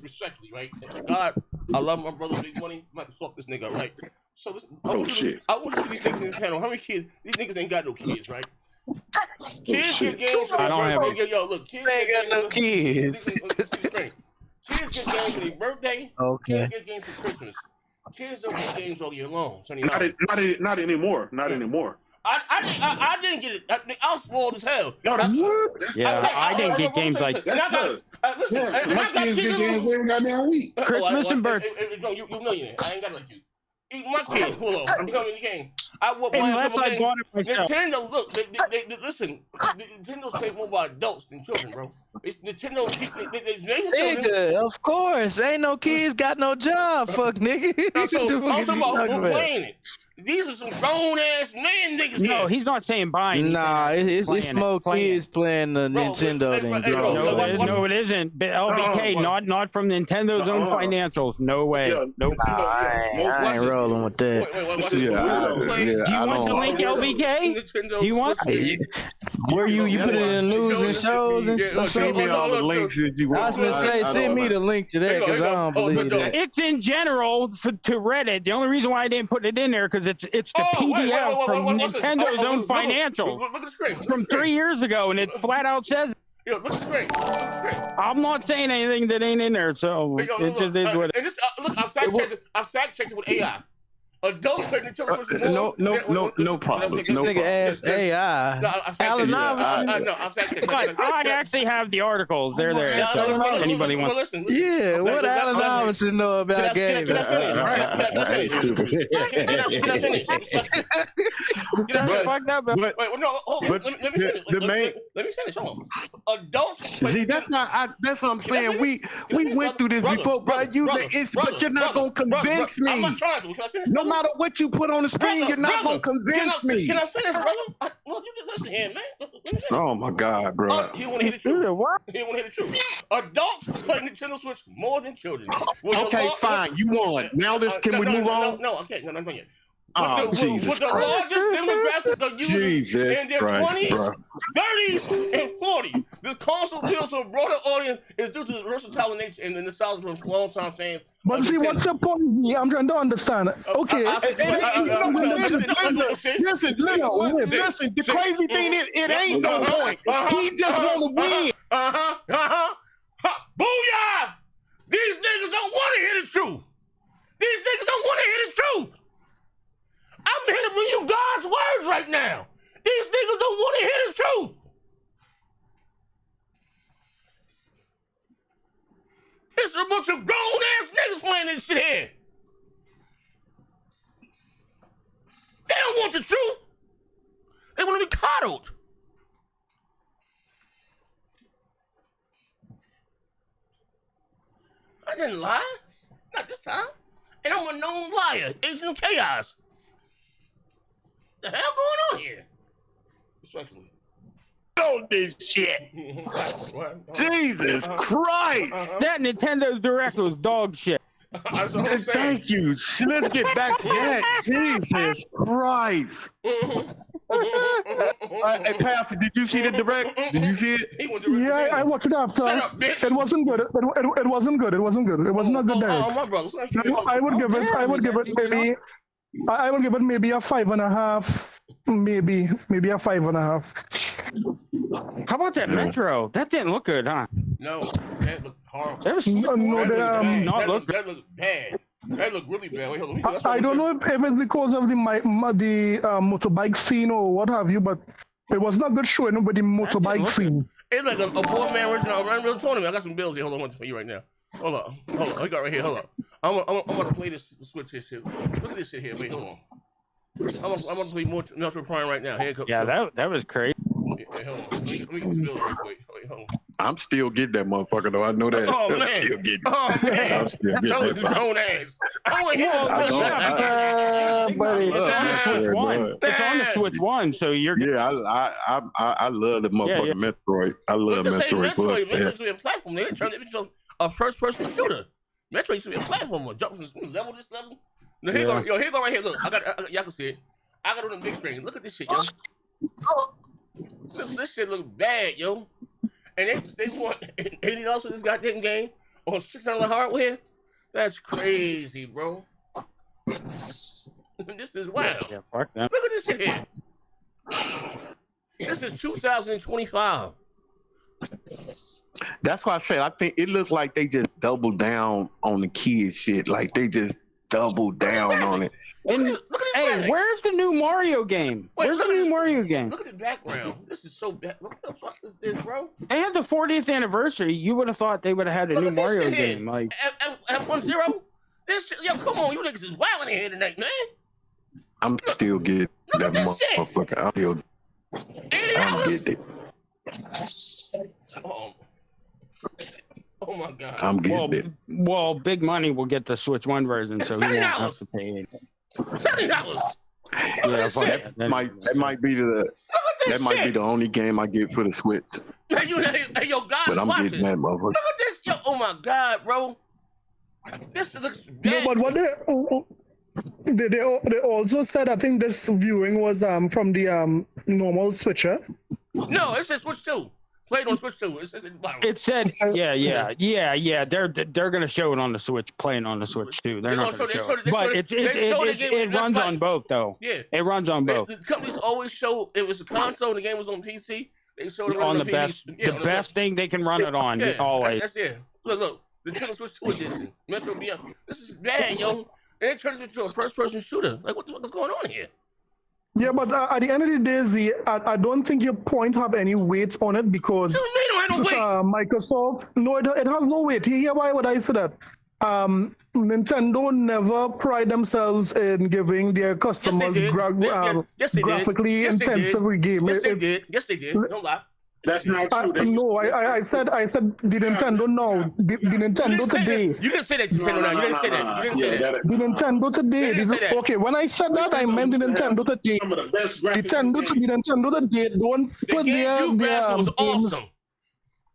Respectfully, right? God, I love my brother Big Money. I'm about to fuck this nigga, right? So listen, I want to these niggas in the panel. How many kids? These niggas ain't got no kids, right? Kids get games. I don't have it. Yo, look, kids ain't got no kids. Kids get games for their birthday. Okay. Kids get games for Christmas. Kids don't get games all year long. Not anymore. Not anymore. I didn't get it. I was spoiled as hell. I didn't get games like that. Listen, my kids get games every goddamn week. Christmas and birthday. No, you millionaire. I ain't got like you. My kid, hold on. You know what I mean? I bought Nintendo. Look, they listen. Nintendo's paid more by adults than children, bro. It's Nintendo. Nigga, of course, ain't no kids got no job. Fuck, nigga. I'm talking about who playing it. These are some grown ass man niggas. No, he's not saying buying. Nah, it's more kids playing the Nintendo than grown. No, it isn't. LBK, not from Nintendo's own financials. No way. Nope. I ain't rolling with that. Do you want the link, LBK? Do you want? Where you put it in news and shows and stuff? Send me all the links that you want. I was gonna say, send me the link to that, because I don't believe that. It's in general to Reddit. The only reason why I didn't put it in there because it's the PDF from Nintendo's own financials from 3 years ago, and it flat out says. Yo, look at the screen. I'm not saying anything that ain't in there, so it just is what it is. Look, I've fact checked it with AI. Adults play Nintendo Switch more. No problem. This nigga asked AI. Alan I actually have the articles. They're there. Anybody wants? Yeah, what Alan Iverson know about gaming? Can I finish? Fuck that, Wait, no, hold on. Let me finish. Let me finish. Hold on. Adults. See, that's what I'm saying. We went through this before, bro. But you're not gonna convince me. I'm not trying to. Can I finish? No matter what you put on the screen, you're not gonna convince me. Can I finish, brother? Well, you can listen here, man. Oh my God, bro. He want to hit the truth. He want to hit the truth. Adults play Nintendo Switch more than children. Okay, fine. You won. Now can we move on? No, okay. No, not yet. Oh, Jesus Christ. With the largest demographic of users in their 20s, 30s, and 40s, the console appeals to a broader audience is due to the versatile nature and the nostalgia from long-time fans. But see, what's the point? I'm trying to understand. Okay. Listen. The crazy thing is, it ain't no point. He just want to win. Booyah! These niggas don't want to hear the truth. These niggas don't want to hear the truth. I'm here to bring you God's words right now. These niggas don't want to hear the truth. It's a bunch of grown-ass niggas playing this shit here. They don't want the truth. They want to be coddled. I didn't lie. Not this time. And I'm a known liar. Agent of Chaos. The hell going on here? Respectfully. On this shit. What? Jesus Christ. That Nintendo Direct was dog shit. That's what I'm saying. Thank you. Let's get back to that. Jesus Christ. Hey, Pastor, did you see the direct? Did you see it? Yeah, I watched it after. Shut up, bitch. It wasn't good. It wasn't good. It wasn't good. It was not good. Oh, my brother. I would give it. I would give it maybe. I would give it maybe a 5.5. Maybe a 5.5. How about that Metro? That didn't look good, huh? No, that looked horrible. That was That looked bad. That looked really bad. Wait, hold on. I don't know if it's because of the motorbike scene or what have you, but it was not good showing with the motorbike scene. It's like a four-man original Unreal tournament. I got some bills here. Hold on, one for you right now. Hold on. I got right here. Hold on. I'm about to play this. Switch this shit. Look at this shit here. Wait, hold on. I'm about to play more Metroid Prime right now. Here it comes. Yeah, that was crazy. Hey, hold on. Let me get the bills real quick. Wait, hold on. I'm still getting that motherfucker though. I know that. Oh man. I'm still getting it. Oh man. I'm still That's getting that. grown ass. I want to hear Buddy, it's on the Switch 1, so you're good. Yeah, I love the motherfucking Metroid. I love Metroid. Metroid should be a platform. They turned it into a first-person shooter. Metroid should be a platform. Jump from this level, this level. No, here you go right here. Look, I got y'all can see it. I got it on the big screen. Look at this shit, yo. This shit look bad, yo. And they want $80 for this goddamn game on $600 hardware. That's crazy, bro. This is wild. Yeah, fuck that. Look at this shit here. This is 2025. That's why I said I think it looks like they just doubled down on the kids shit. Like they just doubled down on it. And hey, where's the new Mario game? Where's the new Mario game? Look at the background. This is so bad. What the fuck is this, bro? They had the 40th anniversary. You would have thought they would have had a new Mario game. Like F-1-0? This shit, yo, come on, you niggas is wilding in here tonight, man. I'm still getting that motherfucker. I'm getting it. Oh my God. I'm getting it. Well, Big Money will get the Switch 1 version, so he won't have to pay it. $70. Yeah, that might be the only game I get for the Switch. Hey, yo, God, but I'm getting that motherfucker. Look at this, yo. Oh my God, bro. This looks bad. No, but what they also said, I think this viewing was from the normal Switcher. No, it says Switch 2. Played on Switch 2. It said, yeah. They're gonna show it on the Switch, playing on the Switch 2. They're not gonna show it. But it runs on both though. Yeah, it runs on both. The companies always show it was a console and the game was on PC. They showed it on the best, the best thing they can run it on. Yeah, always. That's it. Look, the Nintendo Switch 2 edition, Metro Beyond. This is bad, yo. And it turns into a first-person shooter. Like, what the fuck is going on here? Yeah, but at the end of the day, Z, I don't think your point have any weight on it because Microsoft. No, it has no weight. Here, why would I say that? Nintendo never pride themselves in giving their customers graphically intensive game. Yes, they did. Don't lie. That's not true. No, I said the Nintendo now. The Nintendo today. You didn't say that Nintendo now. You didn't say that. You didn't say that. The Nintendo today. Okay, when I said that, I meant the Nintendo today. Some of the best graphics. The Nintendo today don't put their was awesome.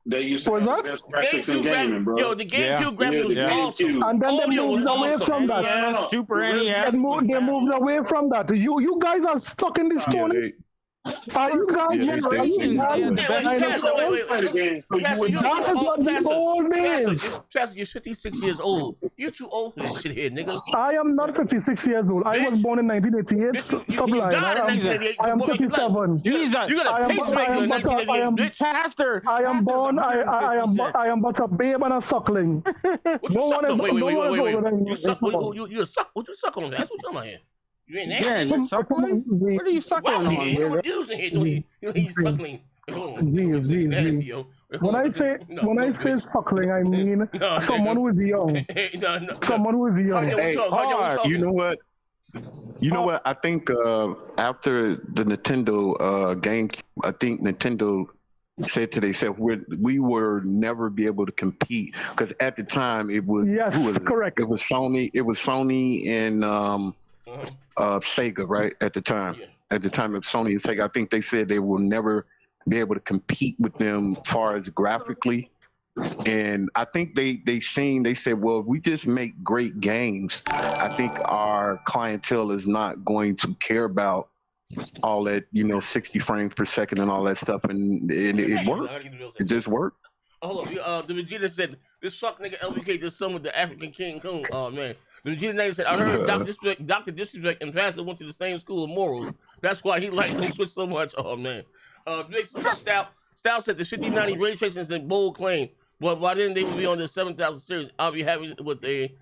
They used to have the best graphics in gaming, bro. Yo, the GameCube graphics was awesome. And then they moved away from that. Super NES. They moved away from that. You guys are stuck in this stone. Are you guys That is what the old is. Pastor, you're 56 years old. You're too old for this shit here, nigga. I am not 56 years old. I was born in 1988. Stop lying. I am 57. You got a pacemaker in 1988, Pastor. I am born. I am but a babe and a suckling. No one is older than you. Suck? What you suck on? That's what you're talking about here. You ain't that. Yeah, suckling? What are you suckling on? You're using it. He's suckling. When I say suckling, I mean someone who's young. Someone who's young. Hey, you know what? You know what? I think after the Nintendo GameCube, I think Nintendo said to themselves, we were never be able to compete because at the time it was correct. It was Sony and Sega, right, at the time. at the time of Sony and Sega. I think they said they will never be able to compete with them as far as graphically. And I think they said, well, if we just make great games, I think our clientele is not going to care about all that, 60 frames per second and all that stuff. And it worked. It just worked. Hold up, the Vegeta said, this fuck nigga LBK just summoned the African King Kong. Oh, man. The Vegeta name said, I heard Dr. Disrespect and Pastor went to the same school of morals. That's why he liked them switch so much. Oh, man. Big Style said the 5090 ray tracing is a bold claim. But by then they would be on the 7000 series. I'll be happy with a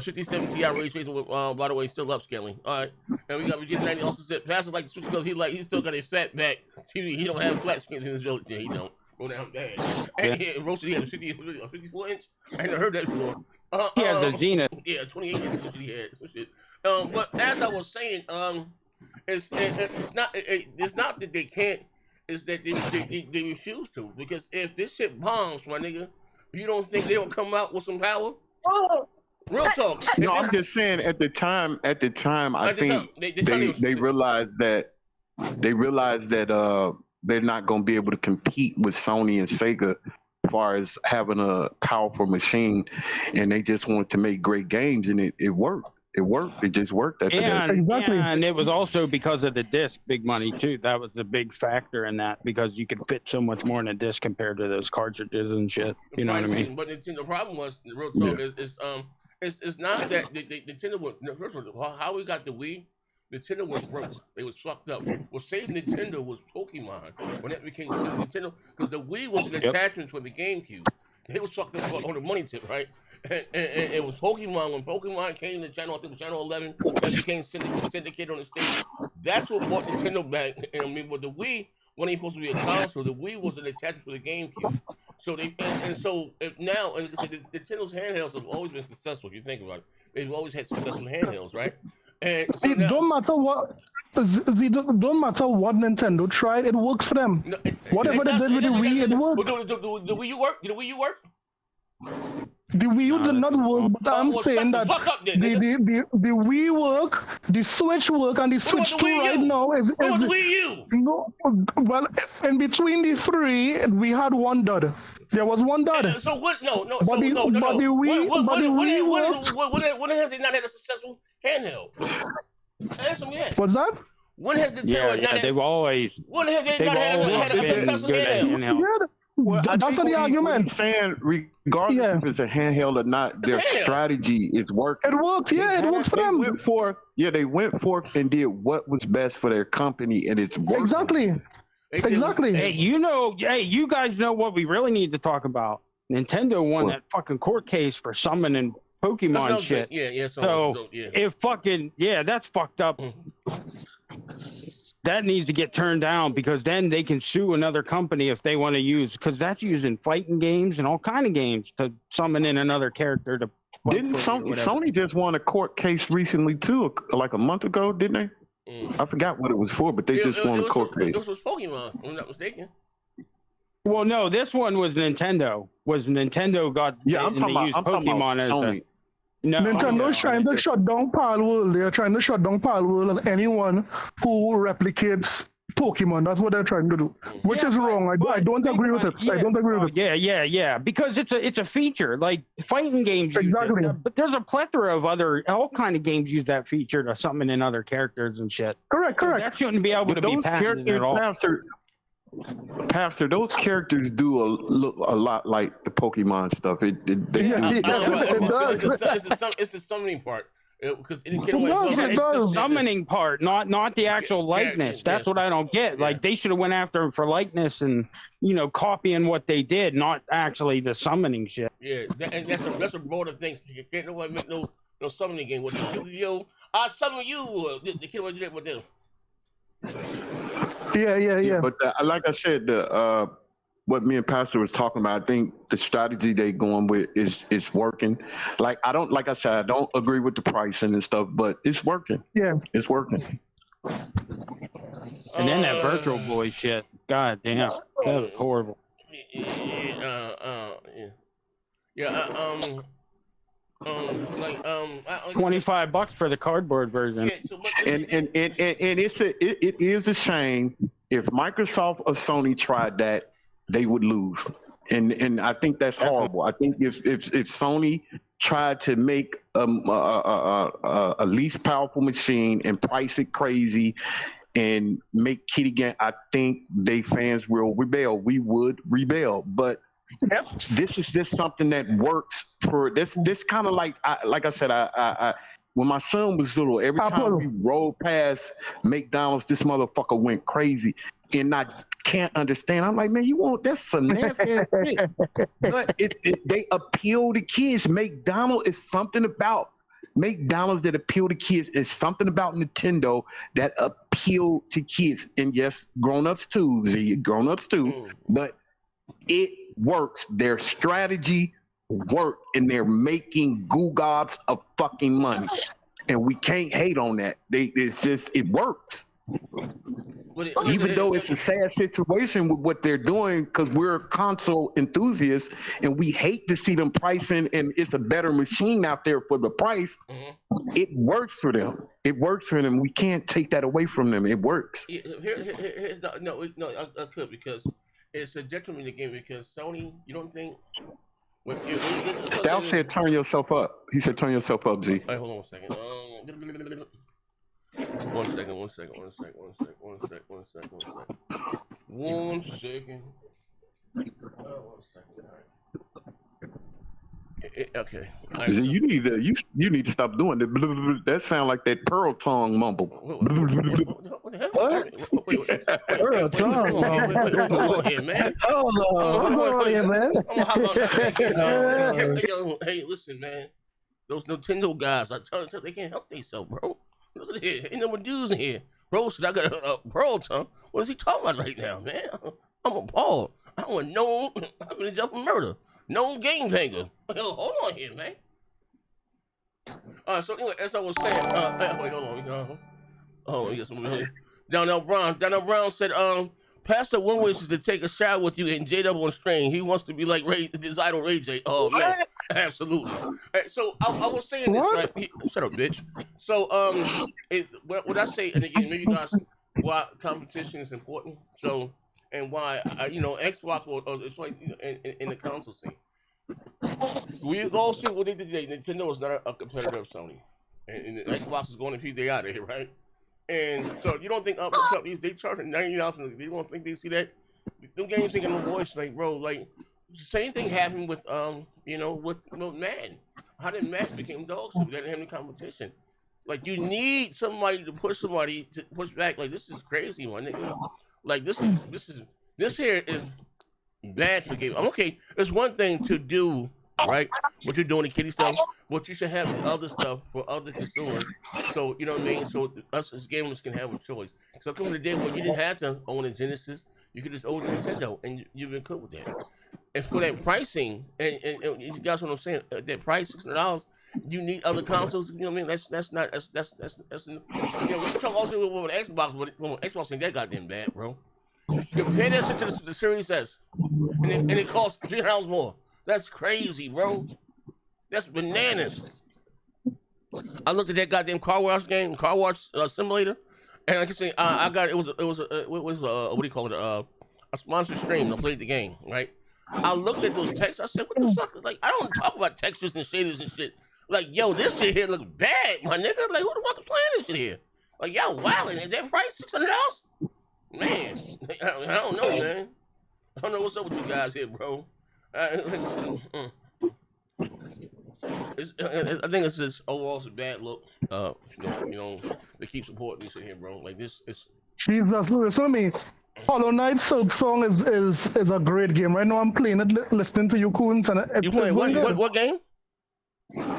57 Ti ray tracing with, by the way, still upscaling. All right. And we got Vegeta 90 also said, Pastor like the switch because he still got a fat back TV. He don't have flat screens in his village. Yeah, he don't. Go down bad. And he had a 54 inch. I ain't heard that before. He has a Zenith. Yeah, 28 inches he had. Some shit. But as I was saying, it's not that they can't. It's that they refuse to. Because if this shit bombs, my nigga, you don't think they'll come out with some power? Real talk. No, I'm just saying. At the time, I think they realized that they're not going to be able to compete with Sony and Sega as far as having a powerful machine, and they just wanted to make great games, and it worked. It worked. It just worked. Exactly. And it was also because of the disc, big money too. That was the big factor in that, because you could fit so much more in a disc compared to those cartridges and shit. You know what I mean? But the problem was, the real talk it's not that Nintendo was, first of all, how we got the Wii. Nintendo was broke. They was fucked up. What saved Nintendo was Pokemon. When that became Nintendo, because the Wii was an attachment for the GameCube. They was fucked up on the money tip, right? And it was Pokemon. When Pokemon came to channel, I think it was channel 11, that became syndicated on the stage. That's what brought Nintendo back. And I mean, but the Wii wasn't supposed to be a console. The Wii was an attachment for the GameCube. So now, and Nintendo's handhelds have always been successful. If you think about it, they've always had successful handhelds, right? And so it don't matter what. Don't matter what Nintendo tried, it works for them. No, whatever they did with the Wii, it worked. The Wii U work? Did the Wii U work? The Wii U did not work, but I'm saying that the Wii work, the Switch work, and the Switch 2 right now is the Wii U. No, well, in between the three, we had one dud. There was one dud. So what? No. But the Wii worked. When has it not had a successful handheld? Answer me that. What's that? When has Nintendo they've always. When have they not had a successful handheld? Well, that's the argument. Saying, regardless if it's a handheld or not, their strategy is working. It worked. Yeah, it worked for them. They went forth and did what was best for their company, and it's working. Exactly. Hey, you guys know what we really need to talk about. Nintendo won that fucking court case for summoning Pokemon shit. Yeah. So it fucking that's fucked up. That needs to get turned down, because then they can sue another company if they want to use, because that's using fighting games and all kind of games to summon in another character to. Didn't Sony just won a court case recently too, like a month ago, didn't they? I forgot what it was for, but they just won a court case. This was Pokemon, if I'm not mistaken. Well, no, this one was Nintendo. Nintendo got I'm talking about Sony. Nintendo's trying to shut down Palworld. They're trying to shut down Palworld and anyone who replicates Pokemon. That's what they're trying to do, which is wrong. I don't agree with it. I don't agree with it. Yeah. Because it's a feature. Like fighting games. Exactly. But there's a plethora of all kind of games use that feature to summon in other characters and shit. Correct. That shouldn't be able to be patented at all. Pastor, those characters do look a lot like the Pokemon stuff. It does. It's the summoning part. Because it's the summoning part, not the actual likeness. That's what I don't get. Like they should have went after him for likeness and copying what they did, not actually the summoning shit. Yeah, and that's a broader thing. You can't nobody make no summoning game with Yu-Gi-Oh! I summon you. They can't do that with them. Yeah. But like I said, what me and Pastor was talking about, I think the strategy they going with is working. Like I don't agree with the pricing and stuff, but it's working. Yeah, it's working. And then that Virtual Boy shit, god damn, that was horrible. $25 for the cardboard version. Yeah, so, and it is a shame. If Microsoft or Sony tried that, they would lose. And I think that's horrible. I think if Sony tried to make a least powerful machine and price it crazy and make Kitty game, I think they fans will rebel. We would rebel, but this is just something that works for this. This kind of like I said, I when my son was little, every time we rolled past McDonald's, this motherfucker went crazy, and I can't understand. I'm like, man, you want that's some nasty ass shit. But they appeal to kids. McDonald's is something about McDonald's that appeal to kids. Is something about Nintendo that appeal to kids, and yes, grown-ups too. Grown-ups too, but it works. Their strategy worked, and they're making goo gobs of fucking money, and we can't hate on that. It's just it works. Even though it's a sad situation with what they're doing, because we're console enthusiasts and we hate to see them pricing, and it's a better machine out there for the price. It works for them. It works for them. We can't take that away from them. It works. No, I could, because it's a detriment to the game, because Sony, you don't think? Stout said, "Turn yourself up." He said, "Turn yourself up, Z." Hey, hold on a second. One second. Okay. Z, you need to stop doing that. That sound like that Pearl tongue mumble. What the hell? Pearl tongue. Hold on here, man. Hold on here, man. Hey, listen, man. Those Nintendo guys, I tell you, they can't help themselves, bro. Look at here. Ain't no dudes in here. Bro said I got a Pearl tongue. What is he talking about right now, man? I'm appalled. I want no, I'm gonna jump a murder. No game banger. Hold on here, man. So anyway, as I was saying, wait, hold on, yes, Donnell Brown said, Pastor one wishes to take a shower with you in J Double on Strain. He wants to be like his idol Ray J. Oh man, absolutely. Right, so I was saying this, right? Shut up, bitch. So what I say, and again, maybe you guys, why competition is important. So, and why Xbox it's like in the console scene. We all see what they did today. Nintendo is not a competitor of Sony, and Xbox is going to keep they out of here, right? And so you don't think other companies, they charge $90, they don't think they see that? Them games ain't got no voice, like, bro, like the same thing happened with with Madden. How did Madden become dogs? They didn't have any competition. Like, you need somebody to push back. Like, this is crazy, my nigga. Like, this here is bad for games. Okay, it's one thing to do right what you're doing, the kitty stuff, but you should have other stuff for other consumers. So you know what I mean. So us as gamers can have a choice. So come to the day when you didn't have to own a Genesis, you could just own a Nintendo, and you've been cool with that. And for that pricing, and you guys know what I'm saying, that price $600, you need other consoles. You know what I mean? That's we can talk also with Xbox, but Xbox ain't that goddamn bad, bro. Compare that shit to the Series S, and it costs $300 more. That's crazy, bro. That's bananas. I looked at that goddamn car wash simulator, and like I say, I got it was what do you call it? A sponsored stream. I played the game, right? I looked at those texts. I said, what the fuck? Like, I don't talk about textures and shaders and shit. Like, yo, this shit here looks bad, my nigga. Like, who the fuck is playing this shit here? Like, y'all wildin'. Is that price $600? Man, I don't know, man. I don't know what's up with you guys here, bro. I think it's just overall it's a bad look. They keep supporting this shit here, bro. Like this, it's. Jesus, listen to me. Hollow Knight Silk Song is a great game. Right now I'm playing it, listening to you, Coons, and you playing what game?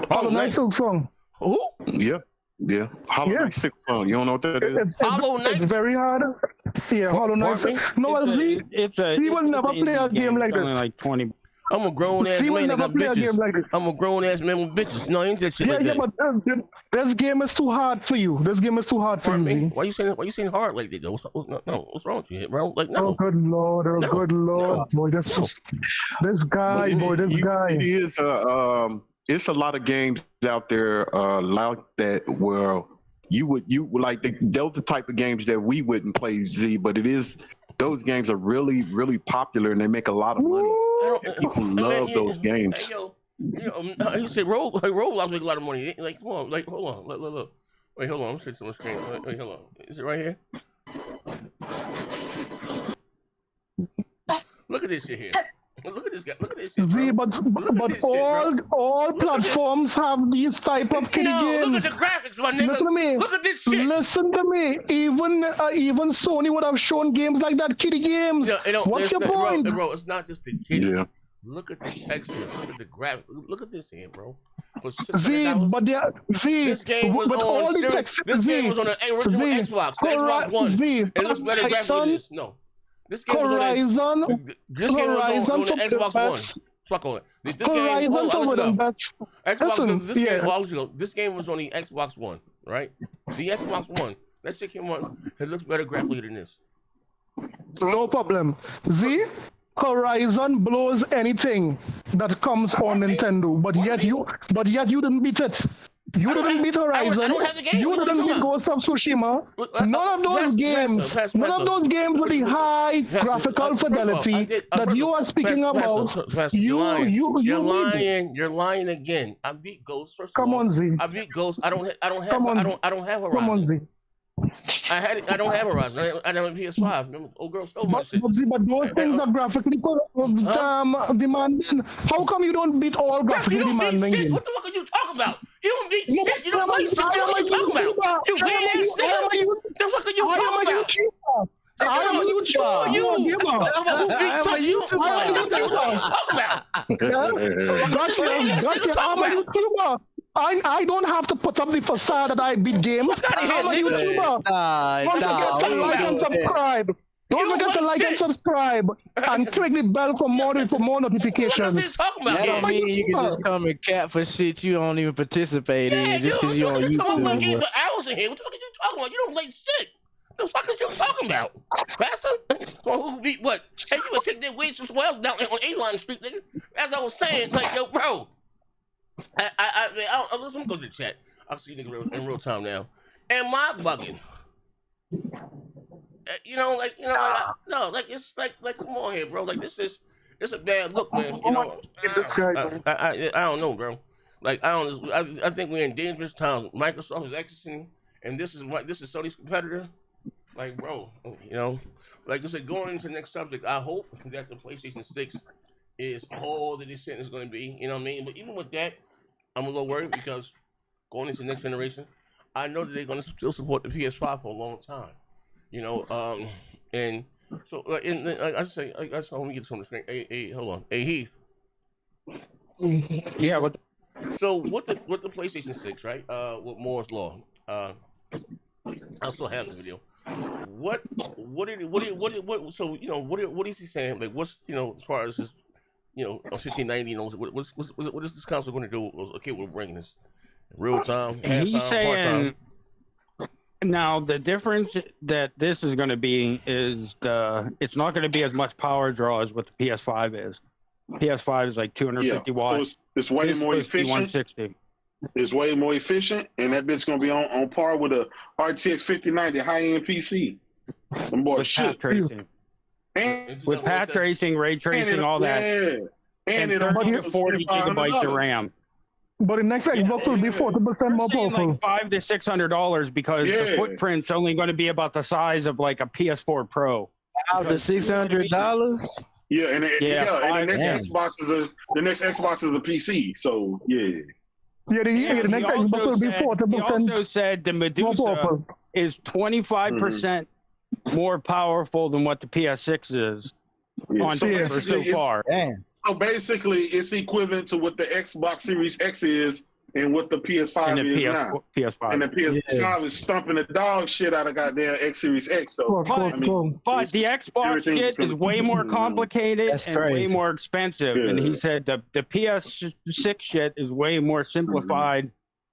Hollow Knight Silk Song. Who? Yeah. Hollow Knight Silk Song. You don't know what that is? Hollow Knight. It's very hard. Yeah, Hollow Knight. No, he will never play a game like this. Like 20. I'm a grown ass man that got bitches. I'm a grown ass man with bitches. No, ain't that shit like that. Yeah, but this game is too hard for you. This game is too hard for you. Why you saying hard like that though? What's wrong with you, bro? Like no. Oh good lord, good lord, boy. This guy. It is it's a lot of games out there like that where you like those the type of games that we wouldn't play, Z, but those games are really popular and they make a lot of money. And people love those games. Hey, yo, he said Roblox make a lot of money. Like, come on, like, hold on, look. Wait, hold on, I'm seeing someone's screen. Wait, hold on. Is it right here? Look at this shit here. Look at this guy. Look at this shit. Z, but all platforms have these type of kiddie games. Look at the graphics, my nigga. Listen to me. Look at this shit. Listen to me. Even Sony would have shown games like that, kiddie games. What's your point? Bro, it's not just the kiddie. Yeah. Look at the texture. Look at the graphics. Look at this here, bro. Z, but this game was on the original Xbox. Xbox One. It looks better graphically than this. No. This game was on the Xbox One. Fuck on it. This game was on the Xbox One, right? The Xbox One. That shit came on. It looks better graphically than this. No problem. Z, Horizon blows anything that comes on Nintendo, but yet you didn't beat it. You didn't beat Horizon. You didn't beat Ghost of Tsushima. None of those games with the high graphical fidelity that you are speaking about. You're lying again. I beat Ghost. Come on, Z. I beat Ghost. I don't have Horizon. Come on, Z. I don't have Horizon. I don't have PS5. Old girl stole my shit. But those things are graphically demanding. How come you don't beat all graphically demanding games? What the fuck are you talking about? You don't beat shit. You don't play shit. What are you talking about? You weird ass nigga. What the fuck are you talking about? I am a YouTuber. You a gamer. Gotcha. I'm a YouTuber. I don't have to put up the facade that I beat games. I'm a YouTuber. Don't forget to like and subscribe. Don't forget to like and subscribe and click the bell for more notifications. That don't mean you can just come and cap for shit you don't even participate in just because you're on YouTube. What the fuck are you talking about? You don't play shit. What the fuck is you talking about? Pastor? Well, who beat what? Hey, you would take that way as well down on A-Line Street, nigga. As I was saying, like, yo, bro. Let me go to the chat. I'll see you nigga in real time now. Am I bugging? No, it's like, come on here, bro. Like, it's a bad look, man. You know, I don't know, bro. Like, I think we're in dangerous times. Microsoft is exiting, and this is Sony's competitor. Like, bro, you know, like I said, going into the next subject, I hope that the PlayStation 6 is all that this shit is going to be. You know what I mean? But even with that, I'm a little worried because going into the next generation, I know that they're going to still support the PS5 for a long time. You know, and so like I say, let me get this on the screen. Hey, hold on. Hey, Heath. Yeah. What? So with the PlayStation 6, right? With Moore's Law, I still have the video. What is he saying? Like, what's, you know, as far as his, you know, 1590, you know, what is this console going to do? Okay, we're bringing this real time, half he's time, saying, part-time. Now the difference that this is going to be is it's not going to be as much power draw as what the PS5 is. PS5 is like 250 watts. So it's way more efficient. 160. It's way more efficient, and that bit's gonna be on par with a RTX 5090 high-end PC. Them boys shit. With path tracing, ray tracing, all that. Yeah. And 40 gigabytes of RAM. But the next Xbox will be 40% more powerful. Like $500 to $600 because the footprint's only going to be about the size of like a PS4 Pro. Out to $600. Yeah, and the next Xbox is a PC. So yeah. The next Xbox will be 40%. He also said the Medusa is 25% more powerful than what the PS6 is on paper so far. So basically, it's equivalent to what the Xbox Series X is and what the PS5 is now. PS5. And the PS5 is stumping the dog shit out of goddamn X Series X. So, but the Xbox shit is way more complicated and way more expensive. Yeah. And he said the PS6 shit is way more simplified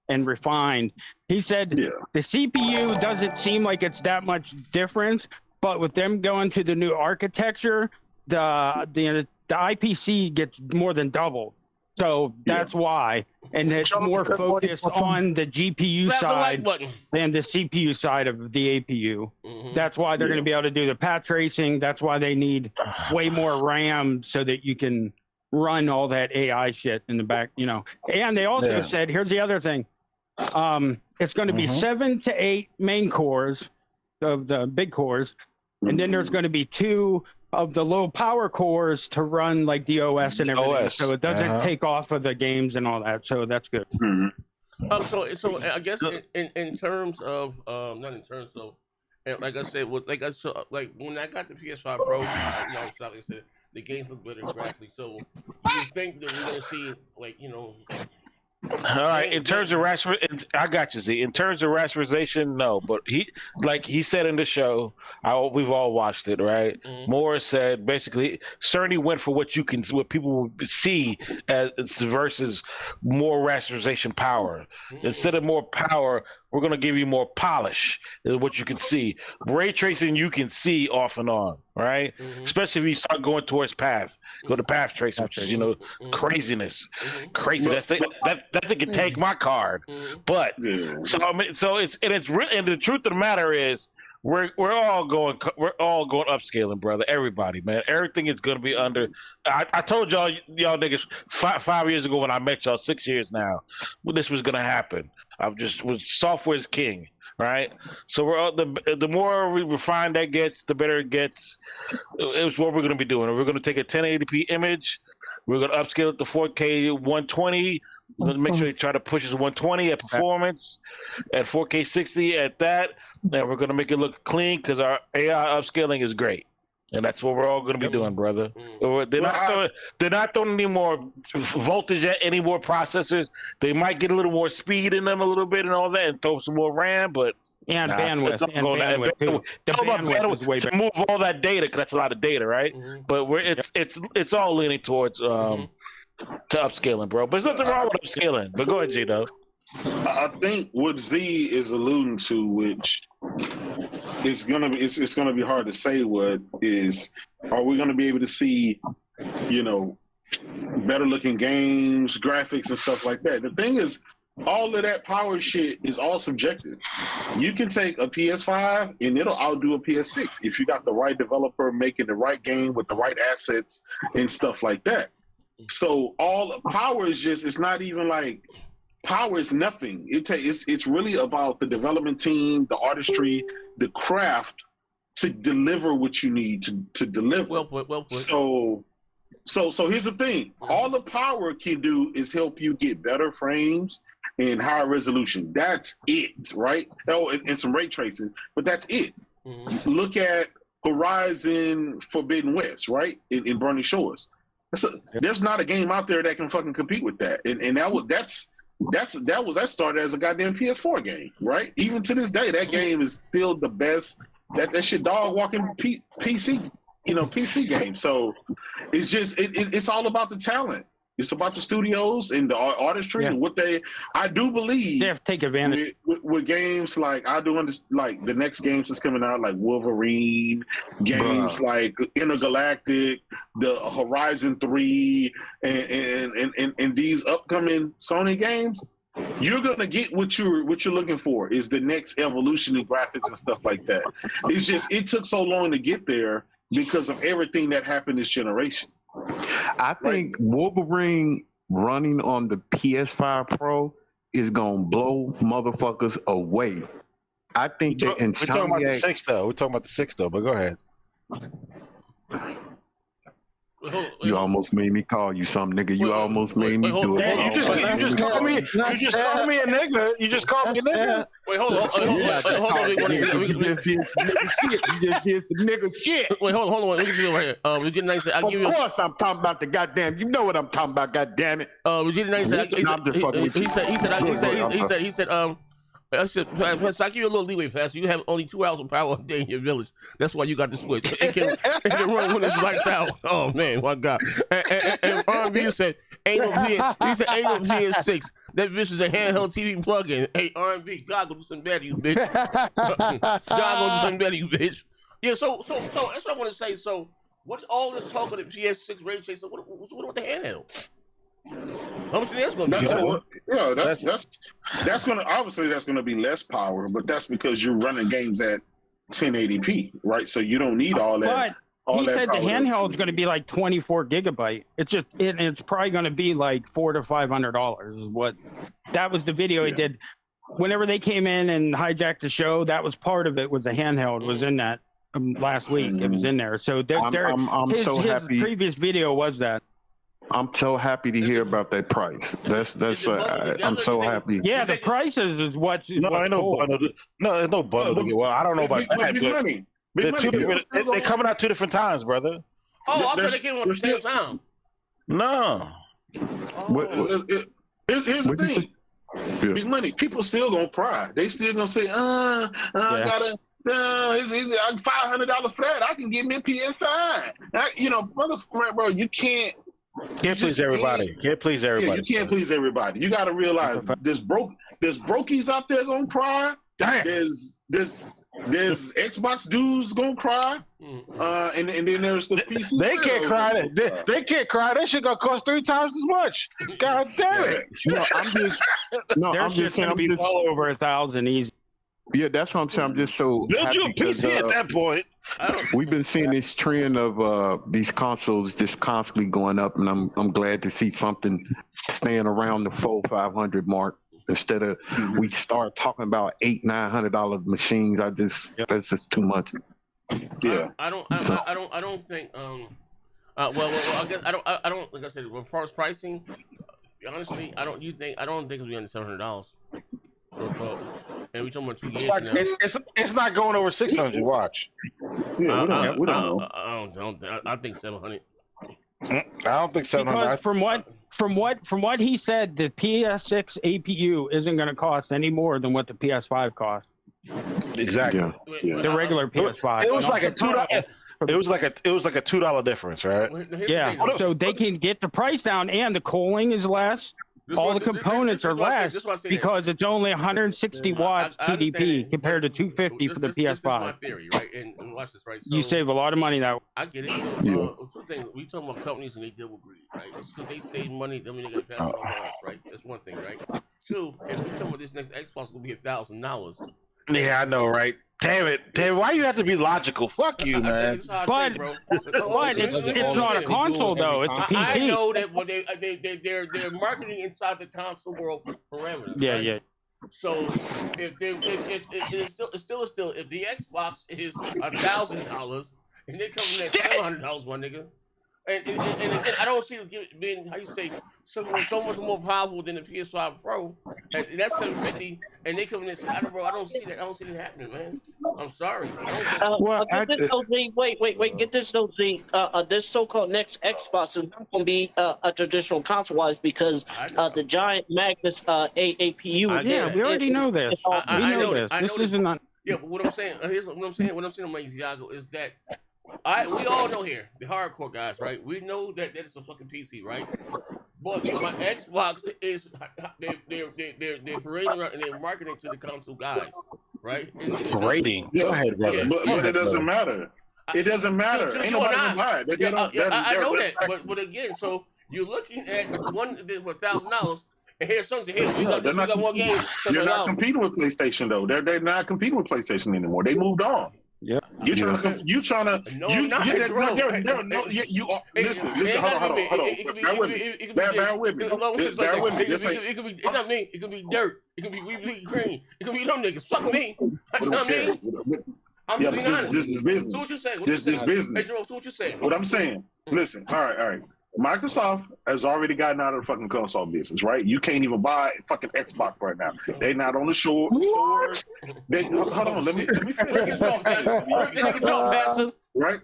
and refined. He said the CPU doesn't seem like it's that much difference, but with them going to the new architecture, the IPC gets more than double. So that's why. And it's more focused on the GPU side than the CPU side of the APU. That's why they're going to be able to do the path tracing. That's why they need way more RAM so that you can run all that AI shit in the back, you know. And they also said, here's the other thing. It's going to be 7 to 8 main cores of the big cores. And then there's going to be 2 of the low power cores to run like the OS and everything, so it doesn't take off of the games and all that. So that's good. So I guess in terms of not in terms of, like I said, like when I got the PS5 Pro, you know, like I said, the games look better graphically. So you think that we're gonna see, like, you know. All right. In terms of I got you. Z. In terms of rasterization, no. But he said in the show, we've all watched it, right? Morris said basically, Cerny went for what people would see as versus more rasterization power. Instead of more power, we're gonna give you more polish, is what you can see. Ray tracing you can see off and on, right? Especially if you start going towards path. Go to path tracing, which is, craziness. Crazy. That thing can take my card. But so it's really, and the truth of the matter is we're all going upscaling, brother. Everybody, man. Everything is gonna be under. I told y'all niggas 5 years ago when I met y'all, 6 years now, this was gonna happen. Software is king, right? So we're all, the more we refine that gets, the better it gets. It's what we're gonna be doing. We're gonna take a 1080p image. We're gonna upscale it to 4K 120. We're gonna make sure you try to push us 120 at performance, at 4K 60 at that. And we're gonna make it look clean because our AI upscaling is great. And that's what we're all going to be doing, brother. They're not throwing any more voltage at any more processors. They might get a little more speed in them a little bit and all that, and throw some more RAM, but bandwidth. It's all about bandwidth to move all that data, because that's a lot of data, right? But it's all leaning towards to upscaling, bro. But there's nothing wrong with upscaling. But go ahead, G-Dub. I think what Z is alluding to, which it's gonna be hard to say, what is, are we gonna be able to see, better looking games, graphics and stuff like that? The thing is, all of that power shit is all subjective. You can take a PS5 and it'll outdo a PS6 if you got the right developer making the right game with the right assets and stuff like that. So all power is just, it's not even like, power is nothing. It's really about the development team, the artistry, the craft to deliver what you need to deliver. Well put. So here's the thing. All the power can do is help you get better frames and higher resolution. That's it, right? Oh, and some ray tracing, but that's it. Look at Horizon Forbidden West, right? In Burning Shores. There's not a game out there that can fucking compete with that. And that started as a goddamn PS4 game, right? Even to this day, that game is still the best. That shit dog walking PC, PC game. So it's just it's all about the talent. It's about the studios and the artistry and what I do believe they have to take advantage with games like like the next games that's coming out, like Wolverine, games like Intergalactic, the Horizon 3, and these upcoming Sony games. You're gonna get what you're looking for, is the next evolution in graphics and stuff like that. It's just it took so long to get there because of everything that happened this generation. I think Wolverine running on the PS5 Pro is gonna blow motherfuckers away. I think that we're talking about the 6 though. We're talking about the 6 though, but go ahead. You almost made me call you something, nigga. You almost made me do it. You just called me a nigga. You just called me a nigga. Wait, hold on. You just did some nigga shit. Wait, hold on. We can do it right here. We get nice. Of course, I'm talking about the goddamn. You know what I'm talking about, goddamn it. We get nice. He said. I said, Pastor, I give you a little leeway, Pastor. You have only 2 hours of power a day in your village. That's why you got the switch. It can run when it's lights out. Oh man, my God. And R&B said, ain't no PS6. That bitch is a handheld TV plug-in. Hey, R&B, God go do something better, you bitch. God go do something better, you bitch. Yeah, so that's what I want to say. So, what's all this talk of the PS6 ray tracing? What with the handheld? How much that's going to be? That's going to obviously that's going to be less power, but that's because you're running games at 1080p, right? So you don't need all that. But he said the handheld is going to be like 24 gigabyte. It's probably going to be like $400 to $500. Is what that was the video he did. Whenever they came in and hijacked the show, that was part of it. Was the handheld was in that last week? It was in there. So his previous video was that. I'm so happy to hear about that price. I'm so happy. Yeah, the prices is what. No, no bundle. Well, I don't know about that. They're coming out 2 different times, brother. Oh, I thought they came on the same time. No. Here's the thing. Big money. People still gonna cry. They still gonna say, I gotta. It's $500 flat. I can get me a PS5. Motherfucker, bro, you can't. Can't please everybody. Can't please everybody. Yeah, you can't please everybody. You got to realize there's brokies out there gonna cry. Damn. There's Xbox dudes gonna cry. And then there's the PC. They can't cry. They can't cry. That shit gonna cost 3 times as much. God damn it. I'm just saying. I'm just all over 1,000 easy. Yeah, that's what I'm saying. I'm just so happy you a PC at that point. We've been seeing this trend of these consoles just constantly going up, and I'm glad to see something staying around the $400-500 mark instead of we start talking about $800-900 machines. That's just too much. Yeah, I don't think. Well, I guess I don't. Like I said, as far as pricing, honestly, I don't think it's gonna be under $700. And we talking about 2 years now. It's not going over 600. Watch. Yeah, we don't know. I think 700. I don't think 700. Because from what he said, the PS6 APU isn't going to cost any more than what the PS5 costs. Exactly. Yeah. The regular PS5. It was like a $2. It was like a $2 difference, right? Yeah. So they can get the price down, and the cooling is less. All the components are less because it's only 160 watts TDP compared to 250 for the PS5. This is my theory, right? And watch this, right? So, you save a lot of money that way. I get it. Two things. We talking about companies and they deal with greed, right? It's because they save money, then they got to pass it on to us, right? That's one thing, right? 2, if we talking about this next Xbox will be $1,000. Yeah, I know, right? Damn it. Why you have to be logical? Fuck you, man. But it's not a console, though. It's a PC. I know that they're marketing inside the console world parameters. Yeah, right? yeah. So if it's still if the Xbox is $1,000 and they come in at $700, one nigga. And again, I don't see it being, how you say, so much more powerful than the PS5 Pro. And that's $750, and they come in and I don't see that. I don't see that happening, man. I'm sorry. Get this, OZ. Wait. Get this, OZ. This so-called next Xbox is not going to be a traditional console-wise because the giant Magnus APU. Yeah, we already know this. We know this. This isn't not. Yeah, but what I'm saying, here's what I'm saying. What I'm saying, Ziago, is that we all know here, the hardcore guys, right? We know that it's a fucking PC, right? But my Xbox is they're parading around and they're marketing to the console guys, right? Parading. Go ahead, brother. But it doesn't matter. It doesn't matter. Ain't nobody gonna buy it. I know that, but again, so you're looking at one for $1,000. And here's something. They're not one game. You're not competing with PlayStation though. They're not competing with PlayStation anymore. They moved on. Yeah. Listen, hold on. Bear with me. It could be, it's not me. It could be dirt. It could be we bleed green. It could be them niggas. Fuck me. You know what I mean? Yeah, but this is business. So what you saying? This business. Hey, Jerome, so what you saying? What I'm saying. Listen. All right. Microsoft has already gotten out of the fucking console business, right? You can't even buy a fucking Xbox right now. They're not on the stores. Hold on, let me finish. Right?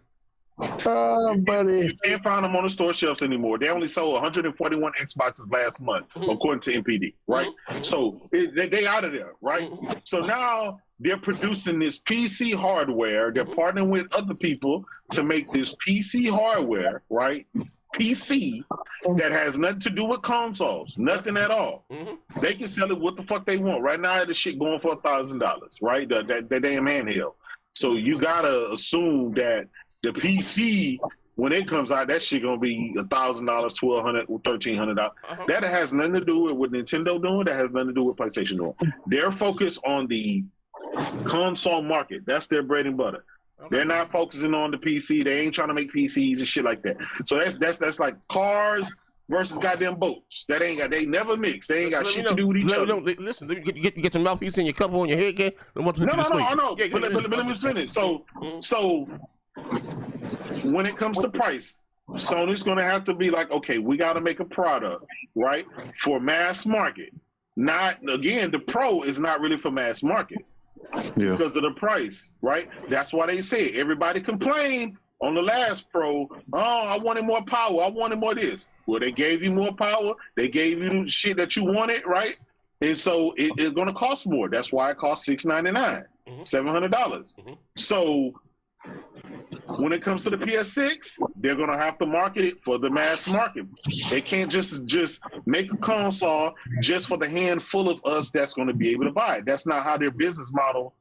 Buddy. You can't find them on the store shelves anymore. They only sold 141 Xboxes last month, according to NPD, right? So they out of there, right? So now they're producing this PC hardware. They're partnering with other people to make this PC hardware, right? PC that has nothing to do with consoles, nothing at all. They can sell it what the fuck they want. Right now, the shit going for $1,000, right? That damn handheld. So you gotta assume that the PC when it comes out, that shit gonna be $1,000, $1,200, $1,300. That has nothing to do with what Nintendo doing. That has nothing to do with PlayStation doing. They're focused on the console market. That's their bread and butter. They're not focusing on the PC. They ain't trying to make PCs and shit like that. So that's like cars versus goddamn boats. That ain't got. They never mix. They ain't got shit to do with each other. Listen, get some mouthpiece in your cup on your head, again. No. But let me finish. So when it comes to price, Sony's going to have to be like, okay, we got to make a product, right, for mass market. Not, again, the Pro is not really for mass market because of the price, right? That's why they say everybody complained on the last Pro, oh, I wanted more power. I wanted more this. Well, they gave you more power. They gave you the shit that you wanted, right? And so it's going to cost more. That's why it costs $699, $700. So when it comes to the PS6, they're going to have to market it for the mass market. They can't just make a console just for the handful of us that's going to be able to buy it. That's not how their business model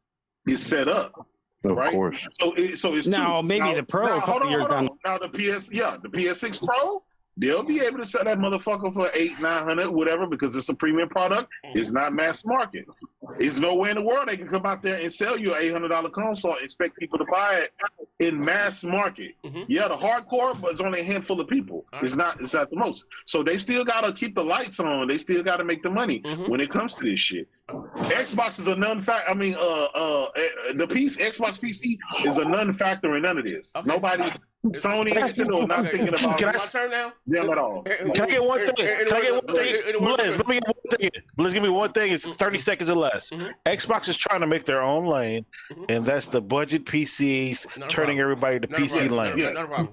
is set up. Right? Of course. So it's now two. maybe now, the Pro. Now, hold years on. down. Now the PS6 Pro, they'll be able to sell that motherfucker for $800-$900, whatever, because it's a premium product. It's not mass market. There's no way in the world they can come out there and sell you an $800 console and expect people to buy it in mass market. Yeah, the hardcore, but it's only a handful of people. It's not the most. So they still gotta keep the lights on. They still gotta make the money when it comes to this shit. Xbox is a non-factor. I mean, the Xbox PC is a non-factor in none of this. Nobody's Sony, Nintendo, not thinking about my turn now? Them at all. Can I get one thing? Blizz, let me get one thing. Blizz, give me one thing. It's 30 seconds or less. Xbox is trying to make their own lane, and that's the budget PCs, turning everybody to PC lane. Yeah, not a problem.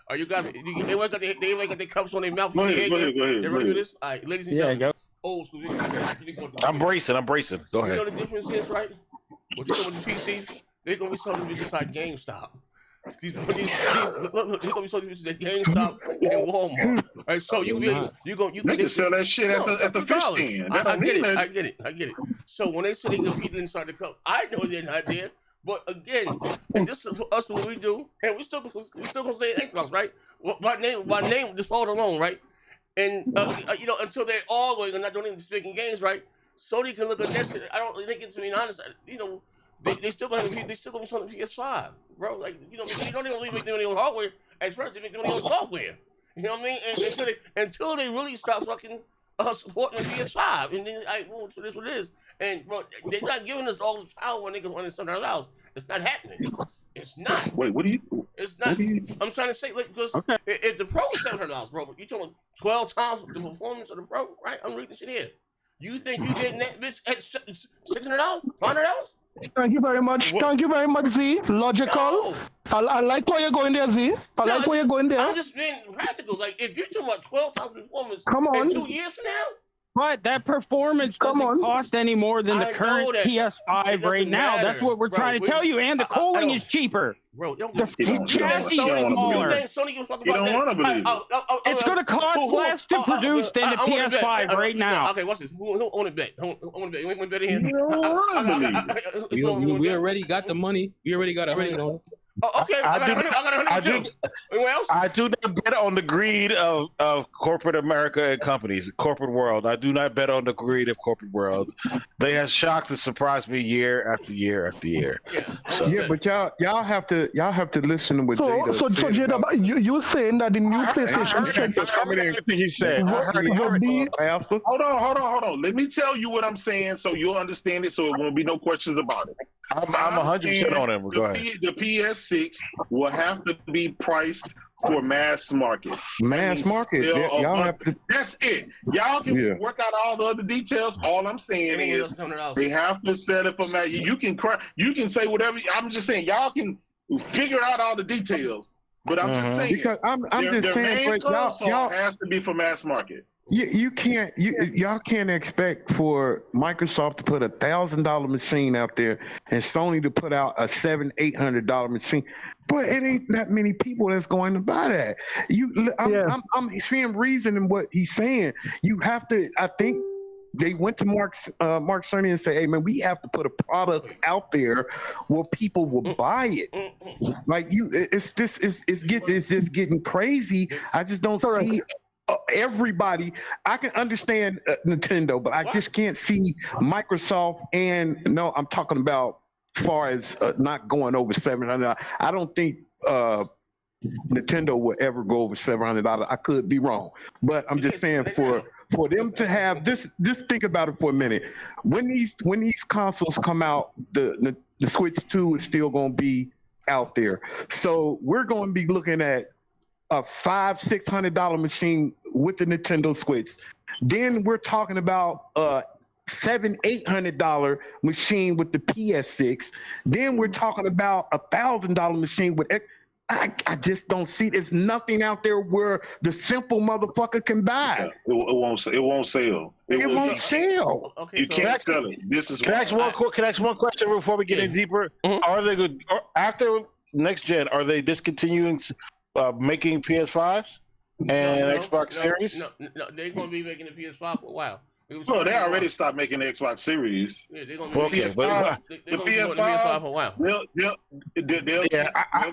Are you guys? They got their cups on their mouth. Go ahead. They ready to do this? All right, ladies and gentlemen. Old school. I'm bracing. Go ahead. You know the difference is, right? What you doing with the PCs? They're gonna be selling you just like GameStop. These look, they're gonna be selling you at GameStop and Walmart. All right, so you can sell that shit at the fish stand. I get it. So when they say they compete inside the cup, I know they're not there. But again, and this is us what we do, and we still gonna say Xbox, right? My name just hold alone, right? And until they're all going and not doing any speaking games, right? Sony can look at this. I don't think it's being honest. They still gonna be selling PS5, bro. Like they don't even make their own hardware. At first, they make their own software. You know what I mean? And until they really stop fucking supporting the PS5, and then so this what it is. And bro, they're not giving us all the power when they can run in something else. It's not happening. It's not. Wait, what do you? It's not. I'm trying to say, like, because if the Pro is $700, bro, you're talking 12 times the performance of the Pro, right? I'm reading shit here. You think you getting that bitch at $600, $500? Thank you very much. Thank you very much, Z. Logical. No. I like where you're going there, Z. I like where you're going there. I'm just being practical. Like, if you're talking about 12 times performance in 2 years from now, but that performance doesn't cost any more than the current PS5 right now. That's what we're trying to tell you. And the cooling is cheaper. Bro, the chassis is smaller. You don't want to believe it's going to cost less to produce than the PS5 right now. Okay, watch this. Who on it bet? Who on it bet? You want to bet in here? You don't want to believe. We already got the money. We already got it. Oh, okay, I got 100 Anyone else? I do not bet on the greed of corporate America and companies, corporate world. I do not bet on the greed of corporate world. They have shocked and surprised me year after year after year. Yeah, but y'all have to listen to what Jada said. So Jada, you're saying that the new PlayStation everything he said. Hold on. Let me tell you what I'm saying so you'll understand it so it won't be no questions about it. I'm 100% on him. Go ahead. The PS6 will have to be priced for mass market. Mass market. Y'all have to. That's it. Y'all can work out all the other details. All I'm saying is they have to set it for mass. You can say whatever. I'm just saying y'all can figure out all the details. But I'm just saying because I'm just saying, but y'all has to be for mass market. Y'all can't expect for Microsoft to put $1,000 machine out there and Sony to put out a $700-$800 machine. But it ain't that many people that's going to buy that. I'm seeing reason in what he's saying. You have to. I think they went to Mark Cerny and said, "Hey man, we have to put a product out there where people will buy it." Like it's just getting crazy. I just don't see everybody. I can understand Nintendo, but I just can't see Microsoft. And no, I'm talking about far as not going over $700. I don't think Nintendo will ever go over $700. I could be wrong, but I'm just saying for them to have just think about it for a minute. When these consoles come out, the Switch 2 is still going to be out there. So we're going to be looking at a $500-$600 machine with the Nintendo Switch. Then we're talking about a $700-$800 machine with the PS6. Then we're talking about a $1,000 machine with. I just don't see. There's nothing out there where the simple motherfucker can buy. It won't sell. It won't sell. Okay, you can't sell it. This is. Can I ask one question before we get in deeper? Are they good after next gen? Are they discontinuing making PS5s and Xbox Series? No, they're going to be making the PS5 for a while. Well, they already stopped making the Xbox Series. Yeah, they're going to be the PS5 for a while. They'll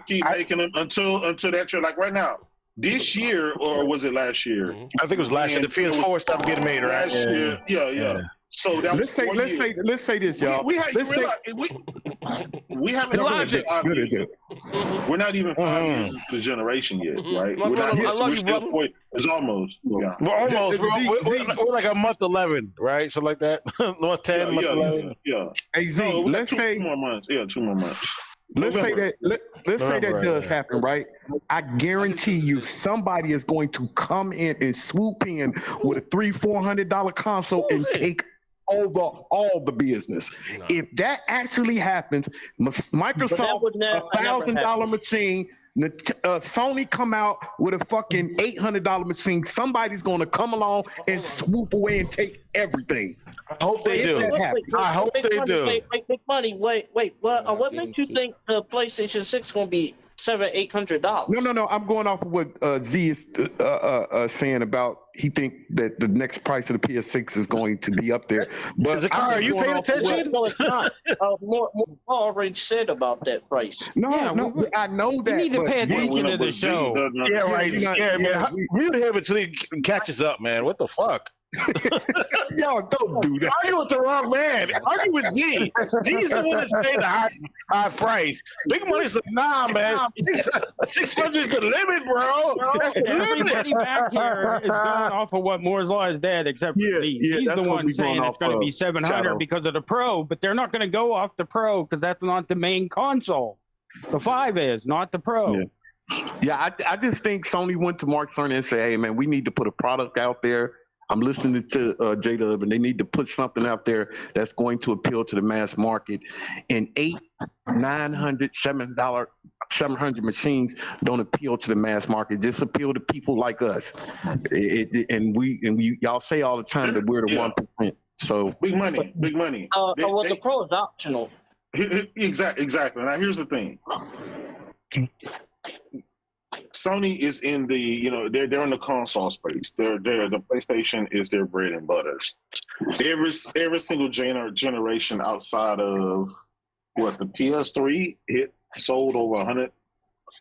keep making them until that year. Like right now, this year, or was it last year? I think it was last year. The PS4 stopped getting made, right? Last year, yeah. So that let's say this, y'all. We haven't been 5 years. We're not even 5 years into the generation yet, right? I love you, brother. It's almost. Yeah. We're almost. We're like a month 11, right? So like that. Month 10, month 11. Yeah. Hey Z, let's say 2 more months. Yeah, 2 more months. Let's say that does happen, right? I guarantee you, somebody is going to come in and swoop in with a $300-$400 console and take over all the business. No. If that actually happens, Microsoft $1,000 machine, Sony come out with a fucking $800 machine. Somebody's going to come along and swoop away and take everything. I hope they do. I hope they do. Wait, money. Wait. What makes you think the PlayStation 6 going to be $700-$800? No. I'm going off of what Z is saying about he think that the next price of the PS6 is going to be up there. But are you paying attention? No, it's not. More already said about that price. No, I know that. You need to pay attention to the show. Yeah, right. Man. Mute him until he catches up, man. What the fuck? Y'all don't do that. Argue with the wrong man. Argue with Z. Z's the one that's paying the high price. Big Money's like, nah, man. 600 is the limit, bro. That's the limit. Everybody back here is going off of what Moore's Law is dead, except for Z. He's the one saying it's going to be 700 because of the Pro, but they're not going to go off the Pro because that's not the main console. The 5 is, not the Pro. Yeah, I just think Sony went to Mark Cerny and said, hey, man, we need to put a product out there. I'm listening to J-Dub, and they need to put something out there that's going to appeal to the mass market. And $800, $900, $700 machines don't appeal to the mass market. Just appeal to people like us. And we y'all say all the time that we're the 1%. So big money. The Pro is optional. Exactly. Now here's the thing. Sony is in the, they're in the console space. The PlayStation is their bread and butter. Every single generation outside of the PS3, it sold over 100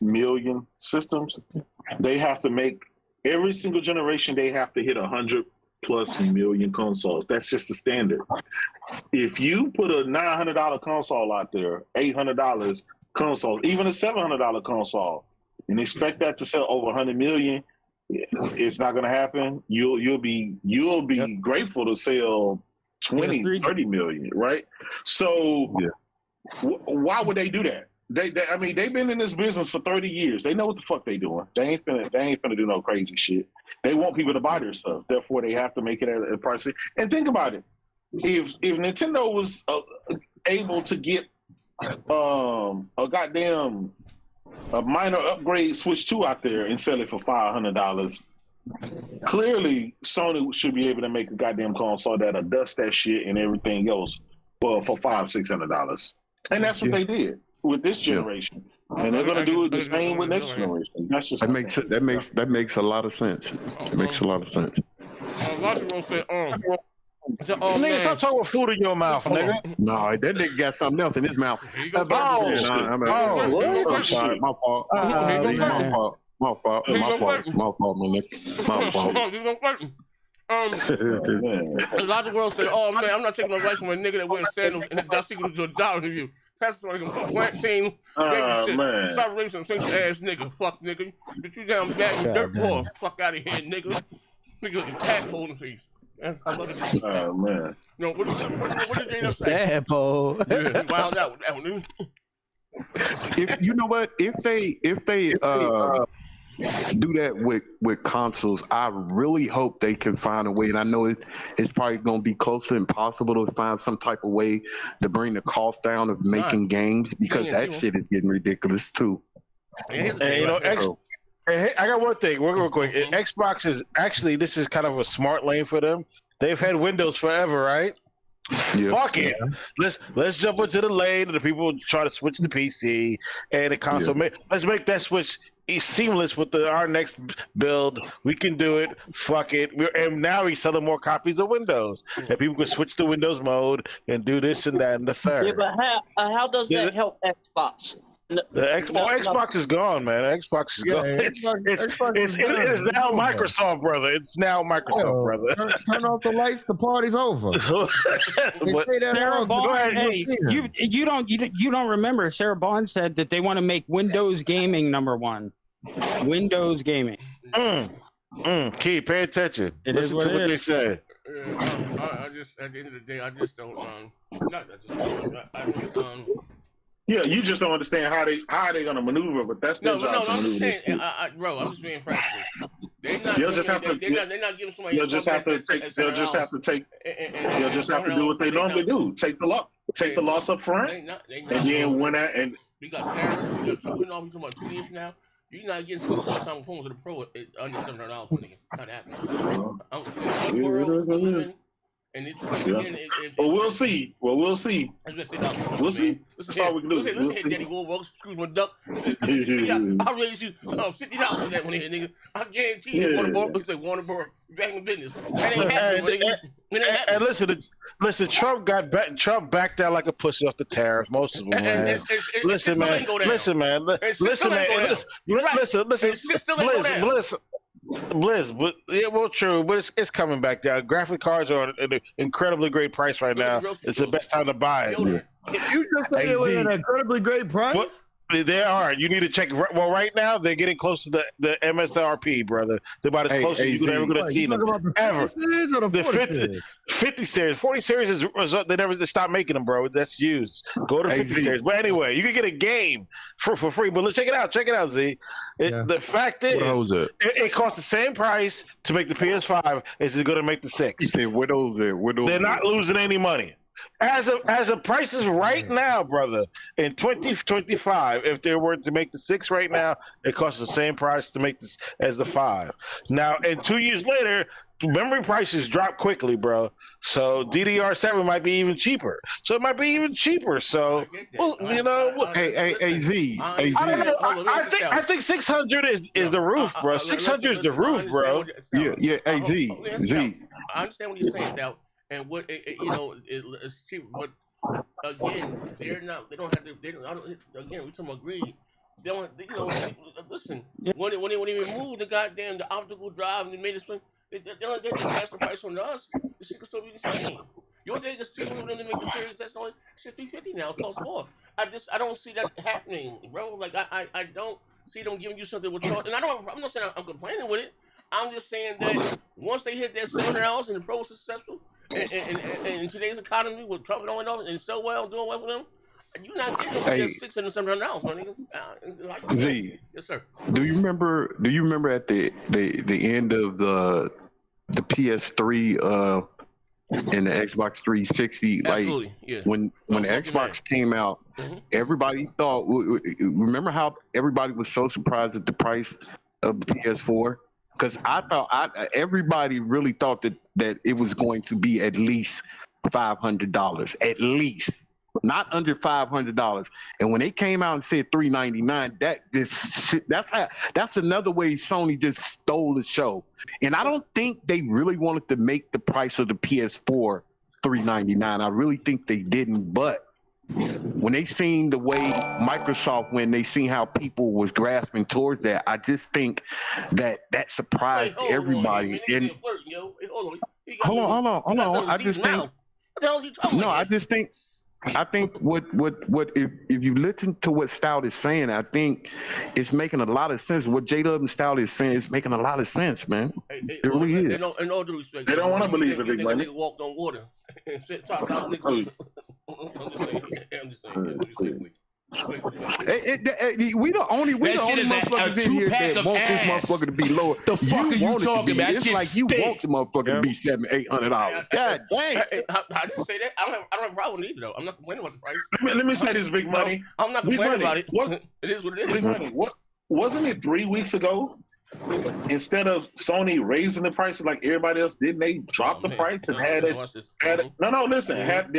million systems. They have to make every single generation. They have to hit 100+ million consoles. That's just the standard. If you put a $900 console out there, $800 console, even a $700 console, and expect that to sell over 100 million, it's not going to happen. You'll be grateful to sell 20, 30 million, right? So why would they do that? They've been in this business for 30 years. They know what the fuck they doing. They ain't finna do no crazy shit. They want people to buy their stuff. Therefore, they have to make it at a price. And think about it. If Nintendo was able to get a minor upgrade Switch 2 out there and sell it for $500, clearly Sony should be able to make a goddamn console that'll dust that shit and everything else for $500-$600. And that's what they did with this generation. And they're gonna do it the same with next generation. That's just that makes a lot of sense. It makes a lot of sense. A lot of people say, Nigga, stop talking with food in your mouth, nigga. No, that nigga got something else in his mouth. What? I'm sorry, my fault. My fault, my fault, my nigga. My fault. A lot of world said, "Oh man, I'm not taking my life from a nigga that wears sandals and a dusty to a dollar review." That's what I'm plant team. Man. Stop racing, sensual ass nigga. Fuck nigga. Get you down bad and dirt poor. Fuck out of here, nigga. Nigga, your tadpole in the face. I love it. Oh man. No, what did they say? Tadpole. Yeah, wild out with that one, dude. If you know what, if they do that with consoles, I really hope they can find a way, and I know it's probably going to be close to impossible to find some type of way to bring the cost down of making games, because that shit is getting ridiculous too. And you know, I got one thing real quick. Xbox is actually, this is kind of a smart lane for them. They've had Windows forever, right? Yeah. Fuck it. Let's jump into the lane, and the people try to switch to PC and the console. Yeah. Let's make that switch seamless with our next build. We can do it. Fuck it. And now he's selling more copies of Windows, and people can switch to Windows mode and do this and that and the third. Yeah, but how does that help Xbox? Xbox is gone, man. Xbox is gone. It's now Microsoft, brother. It's now Microsoft, brother. Turn off the lights. The party's over. Sarah Bond, hey, you don't remember? Sarah Bond said that they want to make Windows gaming #1. Windows gaming. Key, pay attention. Listen to what they say. I just, at the end of the day, I just don't. Yeah, you just don't understand how they gonna maneuver, but that's their job to I'm maneuver. just saying, bro, I'm just being practical. They're not giving somebody. You'll just have to do what they normally do. Take the loss up front, and then when that and we got tariffs. We talking about 2 years now. You're not getting some time phones with a pro under $700 for nigga. Not happening. What world we live in? And it's well, we'll see. We'll see. We'll see. That's all we can do. Let's hit Daddy Goldberg, screw my duck. I'll raise you $50 for that one here, nigga. I guarantee you, Warner Bros. Back in business. That ain't happening, nigga. And listen. Trump backed out like a pussy off the tariff. Most of them, man. Listen, man. Bliss, but yeah, well, true, but it's coming back down. Graphic cards are at an incredibly great price right now. It's the best time to buy it. If you just say it was an incredibly great price. They are. You need to check. Well, right now they're getting close to the MSRP, brother. They're about as close as you could ever go to see them ever. The 50 series, 40 series is they stopped making them, bro. That's used. Go to 50 series. But anyway, you can get a game for free. But let's check it out. Check it out, Z. The fact is, it costs the same price to make the PS5 as it's going to make the 6. You say They're not losing any money. As a prices right now, brother, in 2025, if they were to make the 6 right now, it costs the same price to make this as the 5. Now, and 2 years later, memory prices drop quickly, bro. So DDR7 might be even cheaper. So it might be even cheaper. So, well, you know, Z. I think 600 is the roof, bro. 600 is the roof, bro. Yeah. Z. I understand what you're saying now. And what it's cheap, but again, they don't have to. Again, we talking about greed. They don't, listen. When they removed the optical drive and they made it swing, they don't get the pass the price on us. The shit could still be the same. You don't think it's cheaper for them to make the series that's only shit $350 now? It costs more. I don't see that happening, bro. Like I don't see them giving you something with and I'm not saying I'm complaining with it. I'm just saying that once they hit that $700 and the pro was successful. And in today's economy, with Trump going on and so well, doing well for them, you're not getting them $600, $700, my nigga. Z. Yes, sir. Do you remember at the end of the PS3 and the Xbox 360, absolutely, like when the Xbox came out, everybody thought. Remember how everybody was so surprised at the price of the PS4? Because I thought everybody really thought that it was going to be at least $500, at least. not under $500. And when they came out and said $399, that's another way Sony just stole the show. And I don't think they really wanted to make the price of the PS4 $399. I really think they didn't, but when they seen the way Microsoft, when they seen how people was grasping towards that, I just think that surprised everybody. And hold on. I just think I think what if you listen to what Stout is saying, I think it's making a lot of sense. What J-Dub and Stout is saying is making a lot of sense, man. It really is. In all due respect, they don't want to believe it, big money. Nigga walked on water and said, "Top down, nigga." I'm just saying. We the only motherfuckers in here that want this motherfucker to be lower. The fuck are you talking about? It's like you want the motherfucker to be $700-800. God damn! I didn't say that. I don't have a problem with either though. I'm not complaining about the price. Let me say this, big money. I'm not complaining about it. It is what it is. Big money. Wasn't it 3 weeks ago? Instead of Sony raising the prices like everybody else, didn't they drop the price and didn't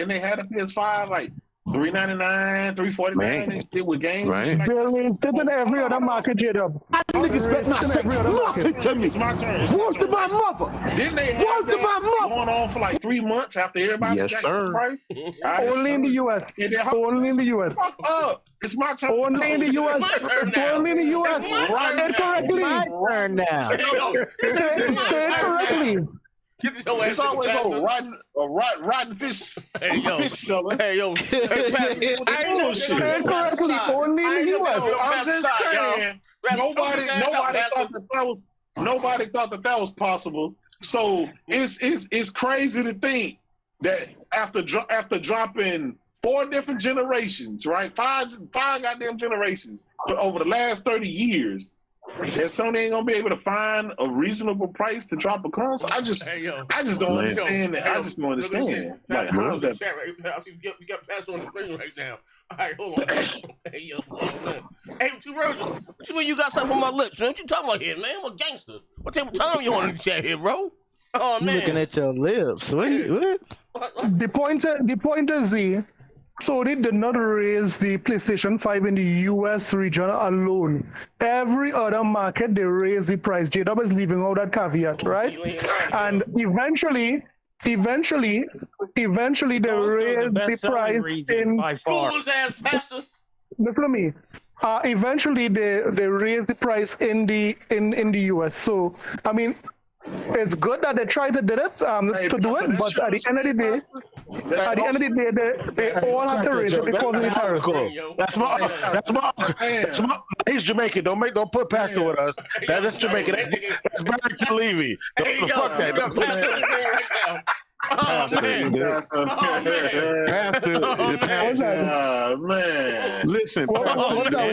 they had a PS5 like $399, $349? They still with games. Right. It's still in every other market, J-Dub. Niggas better not say nothing to me. It's my turn. Word to my mother. Didn't they have that going on for like 3 months after everybody got the price? Only in the U.S. Only in the U.S. Fuck up. It's my turn. Only in the U.S. Only in the U.S. Say correctly. My turn now. Say correctly. It's always a rotten fish seller. Hey, yo. Say correctly. Only in the U.S. I'm just saying. Nobody thought that was possible. So it's crazy to think that after dropping 4 different generations, right? Five goddamn generations over the last 30 years, that Sony ain't gonna be able to find a reasonable price to drop a console. I just don't understand that. I just don't understand. Like, how's that? We got passed on the screen right now. All right, hold on. Hey, yo, man. Hey, Virgil, what you mean you got something on my lips, man? What you talking about here, man? I'm a gangster. What type of time you on in the chat here, bro? Oh, man. You looking at your lips. What? The point is, Sony did not raise the PlayStation 5 in the US region alone. Every other market, they raised the price. J-Dub is leaving out that caveat, right? And eventually they raised the price in... Listen to me. Eventually they raised the price in the US. So, I mean, it's good that they tried to do it, to do it, but at the end of the day, they all have to raise it because of the tariff. That's my. He's Jamaican. Don't put Pastor with us. That's Jamaican. That's Parental Levy. Fuck that. Pastor. Man. Listen, what's that?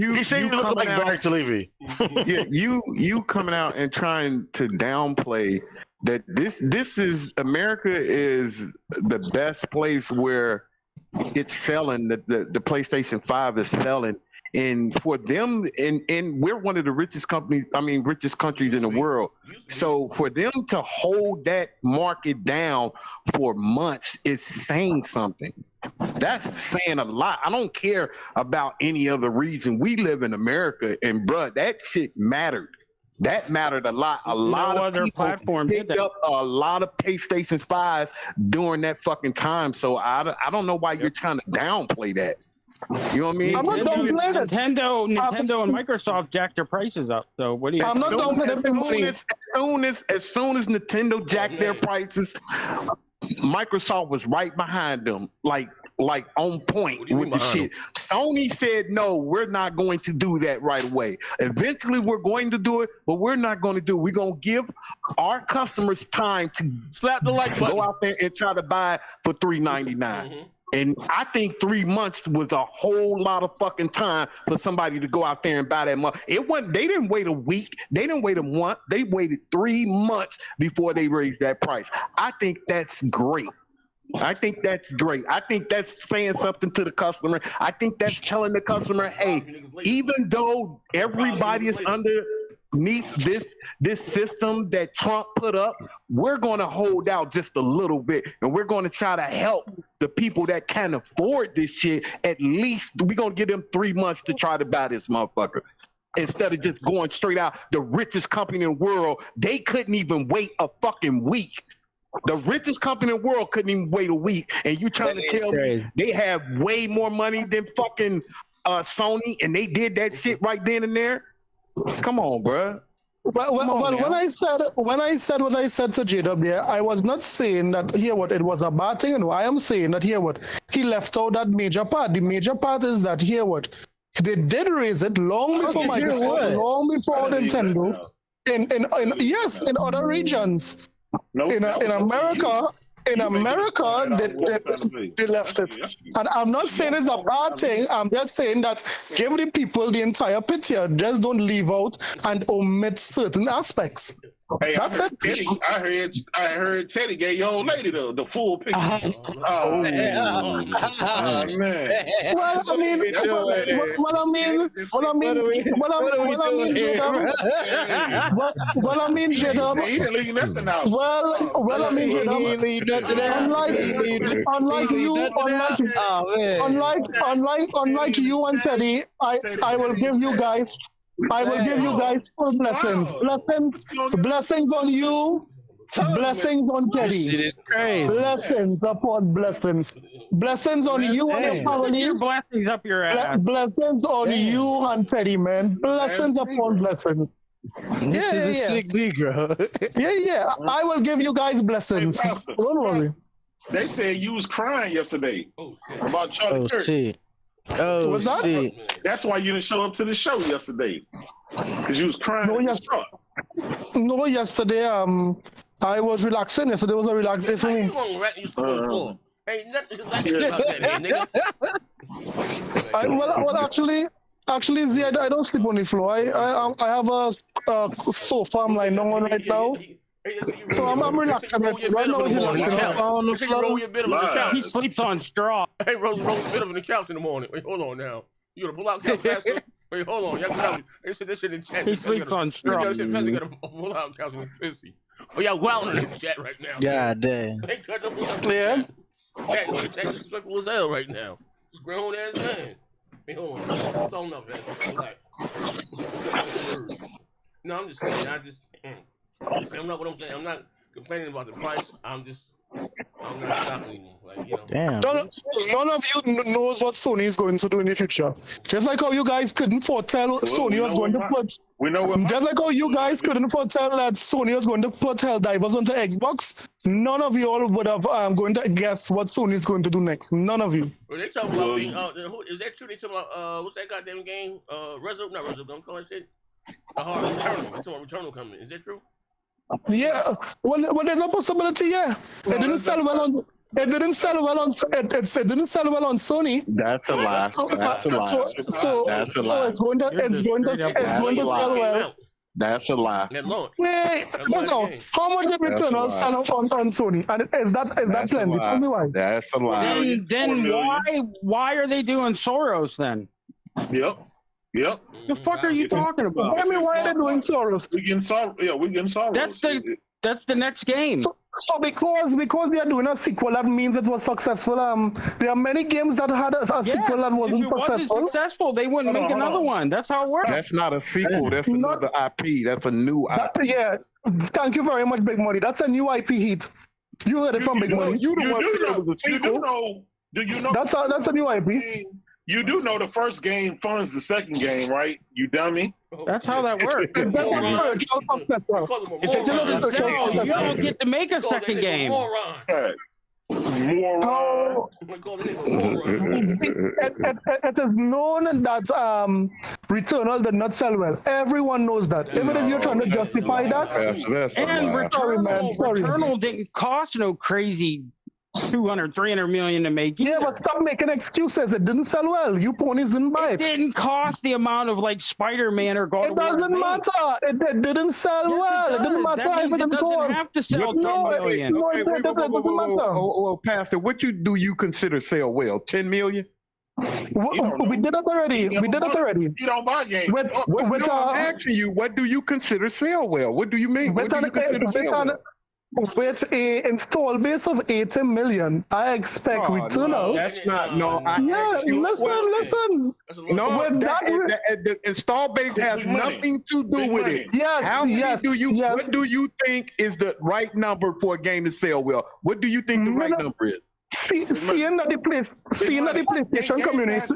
He said you look like Parental Levy. Yeah, you coming out and trying to downplay that this is America is the best place where it's selling, the PlayStation 5 is selling. And for them, and we're one of the richest countries in the world. So for them to hold that market down for months is saying something. That's saying a lot. I don't care about any other region. We live in America, and bruh, that shit mattered. That mattered a lot. A lot of people picked up a lot of PlayStation 5s during that fucking time. So I don't know why you're trying to downplay that. You know what I mean? I'm not downplaying it. Nintendo and Microsoft jacked their prices up. So what do you? I'm not downplaying it. As soon as Nintendo jacked their prices, Microsoft was right behind them, like on point with the shit. Sony said, no, we're not going to do that right away. Eventually, we're going to do it, but we're not going to do it. We're going to give our customers time to slap the like button, go out there and try to buy it for $399. And I think 3 months was a whole lot of fucking time for somebody to go out there and buy that month. It wasn't. They didn't wait a week. They didn't wait a month. They waited 3 months before they raised that price. I think that's great. I think that's saying something to the customer. I think that's telling the customer, hey, even though everybody is under this system that Trump put up, we're going to hold out just a little bit, and we're going to try to help the people that can afford this shit. At least we're going to give them 3 months to try to buy this motherfucker. Instead of just going straight out, the richest company in the world, they couldn't even wait a fucking week. The richest company in the world couldn't even wait a week, and you trying to tell me they have way more money than fucking Sony, and they did that shit right then and there? Come on, bro. Well, when I said what I said to JW, I was not saying that it was a bad thing. No, I am saying that he left out that major part. The major part is that they did raise it long before Microsoft, long before Nintendo. In other regions. In America, they left it. And I'm not saying it's a bad thing. I'm just saying that give the people the entire picture. Just don't leave out and omit certain aspects. Hey, that's it. I heard Teddy gave your old lady the full picture. Oh man. Well, I mean, J-Dub. He didn't leave nothing out. Unlike you and Teddy, I will give you guys. I will give you guys full blessings. Blessings on you. Blessings on Teddy. Shit is crazy. Blessings upon blessings. Blessings on you and your family. Blessings up your ass. Blessings on you and Teddy, man. Blessings upon blessings. This is a sick Negro. Yeah. I will give you guys blessings. Hey, don't worry. They said you was crying yesterday about Charlie Kirk. Shit. Oh shit! That's why you didn't show up to the show yesterday, because you was crying. No, yesterday I was relaxing. Yesterday was a relaxed day for me. Ain't nothing like that, nigga. Well, actually, Z, I don't sleep on the floor. I have a sofa I'm lying on right now. So I'm relaxing. Right now, on the floor. He sleeps on straw. Hey, roll a bit on the couch in the morning. Wait, hold on now. You gonna pull out couch faster? Wait, hold on. Y'all cut out. They said this shit in chat. He sleeps on straw. Y'all said Pastor got to pull out couch and pissy. Oh, y'all wilding in the chat right now. God damn. They cut the pull out. Yeah. Chat disrespectful as hell right now. This grown ass man. Hey, hold on. It's all enough, man. Like, no, I'm just saying. I'm not what I'm saying. I'm not complaining about the price. I'm not shocked anymore. Like, you know. Damn. None of you knows what Sony is going to do in the future. Just like how you guys couldn't foretell Sony was going to put. Just like how you guys couldn't foretell that Sony was going to put Helldivers onto Xbox. None of you all would have going to guess what Sony is going to do next. None of you. Well, they talking about being. Is that true? They talking about what's that goddamn game? Not Resident. I'm calling shit. Returnal. They talking about Returnal coming. Is that true? Yeah, well, there's a possibility. Yeah, it didn't sell well on. It didn't sell well on. It didn't sell well on Sony. That's a lie. That's a lie. So it's going to sell well. That's a lie. Wait, no. How much did Returnal sell on Sony? And is that plenty? Tell me why. That's a lie. Then why are they doing Soros then? Yep. The fuck are you talking about? I mean, why are they doing Soros? We getting Soros. That's the next game. So because they are doing a sequel, that means it was successful. There are many games that had a sequel that wasn't successful. They wouldn't make another one. That's how it works. That's not a sequel. That's another IP. That's a new IP. Yeah. Thank you very much, Big Money. That's a new IP hit. You heard it from Big Money. You the one said it was a sequel. Do you know? That's a new IP. You do know the first game funds the second game, right? You dummy. That's how that works. You don't get to make a second game. Moron. It is known that Returnal did not sell well. Everyone knows that. Even if you're trying to justify that. And Returnal didn't cost no crazy 200, 300 million to make. Yeah, but stop making excuses. It didn't sell well. You ponies didn't buy it. It didn't cost the amount of like Spider-Man or God of War. It doesn't matter. It didn't sell well. It didn't matter if it didn't have to sell 10 million. No, it doesn't matter. Pastor, what do you consider sell well? 10 million? We did that already. We did that already. You don't buy games. I'm asking you, what do you consider sell well? What do you mean? What do you consider sell well? With a install base of 80 million, I expect Returnal. No, that's not. No, listen. No, the install base has nothing to do with it. Yes, How many What do you think is the right number for a game to sell well? What do you think the right number is? Seeing the PlayStation community.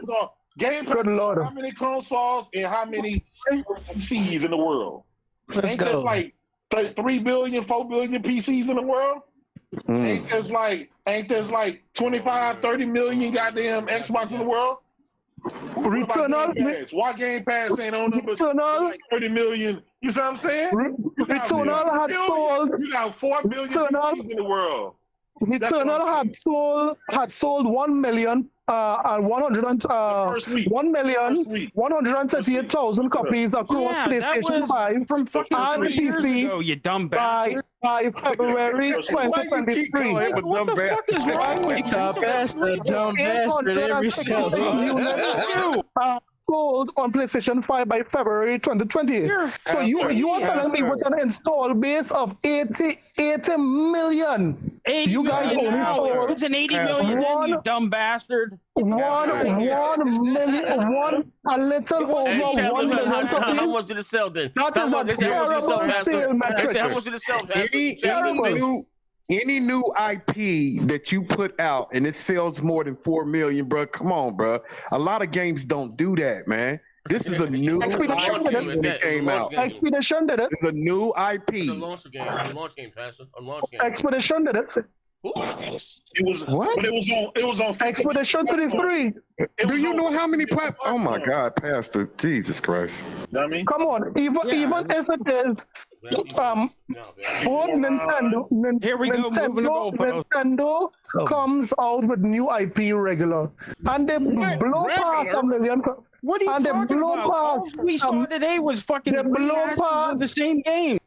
Game Pass, how many consoles and how many PCs in the world? Ain't this like 3 billion, 4 billion PCs in the world? Ain't this like 25, 30 million goddamn Xbox in the world? Returnal. Why Game Pass ain't on number like 30 million? You see what I'm saying? Returnal had sold. You got 4 billion PCs in the world. Returnal had sold 1 million and 1,138,000 copies across PlayStation 5 from fucking and 3 years ago, you dumb bastard. By February 2023. What the fuck is wrong with you? Dumb bastard every show. Sold on PlayStation 5 by February 2020. So you are telling me with an install base of 80 million. 80 you guys million only sold. It's an 80 million then, you dumb bastard. 1 million, a little over 1 million. How much did it sell then? That is a terrible sale metric. How much did it sell? Any new IP that you put out and it sells more than 4 million, bro, come on, bro. A lot of games don't do that, man. This is a new Expedition when it came out. Expedition did it. It's a new IP. It's a launch game. It's a launch game, Pastor. A launch game. Expedition did it. It was what? But it was on Expedition 33. Do you know how many platforms? Oh my God, Pastor, Jesus Christ! You know what I mean? Come on, even if it is for Nintendo. Here we go. Nintendo comes out with new IP regular, and they blow past a million. What are you talking about? All we saw today was fucking the same game.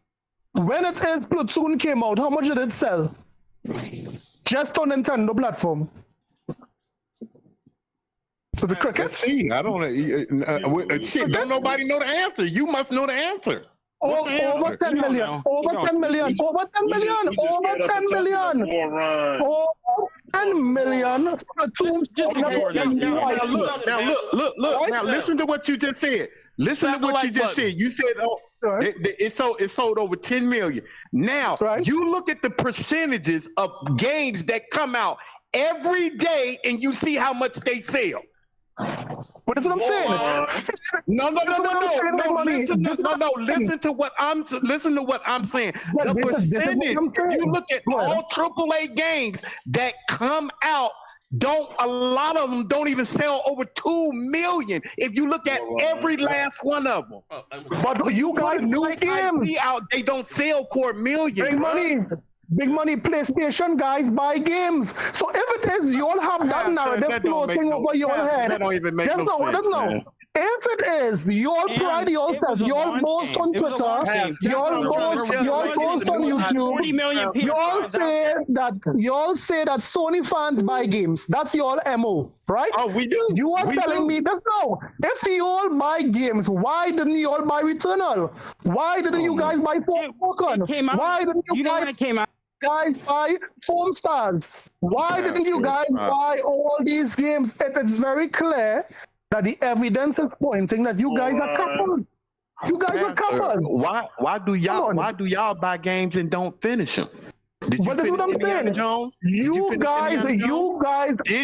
When it is Platoon came out, how much did it sell? Just on Nintendo platform. So the crickets? See, I don't shit, don't nobody know the answer. You must know the answer. Over 10 million. Over 10 million. Over 10 million. Over 10 million. Over 10 million. Look. Now listen to what you just said. Listen to what you just said. You said, it sold over 10 million. Now, you look at the percentages of games that come out every day and you see how much they sell. What is what I'm saying? No. Listen to what I'm saying. The percentage, if you look at all AAA games that come out, a lot of them don't even sell over 2 million. If you look at every last one of them. But you guys new games out, they don't sell for 1 million. Big money PlayStation guys buy games. So if it is you all have that narrative floating over your head, that don't even make no sense, man. If it is, you all pride yourself, you all boast on Twitter, you all boast on YouTube, you all say that Sony fans buy games. That's your MO, right? Oh, we do. You are telling me this now. If you all buy games, why didn't you all buy Returnal? Why didn't you guys buy Forspoken? Why didn't you guys buy Foam Stars? Why didn't you guys buy all these games? It is very clear that the evidence is pointing that you guys are coupled. You guys are coupled. Why do y'all buy games and don't finish them? But that's what I'm saying. Jones? You guys, did you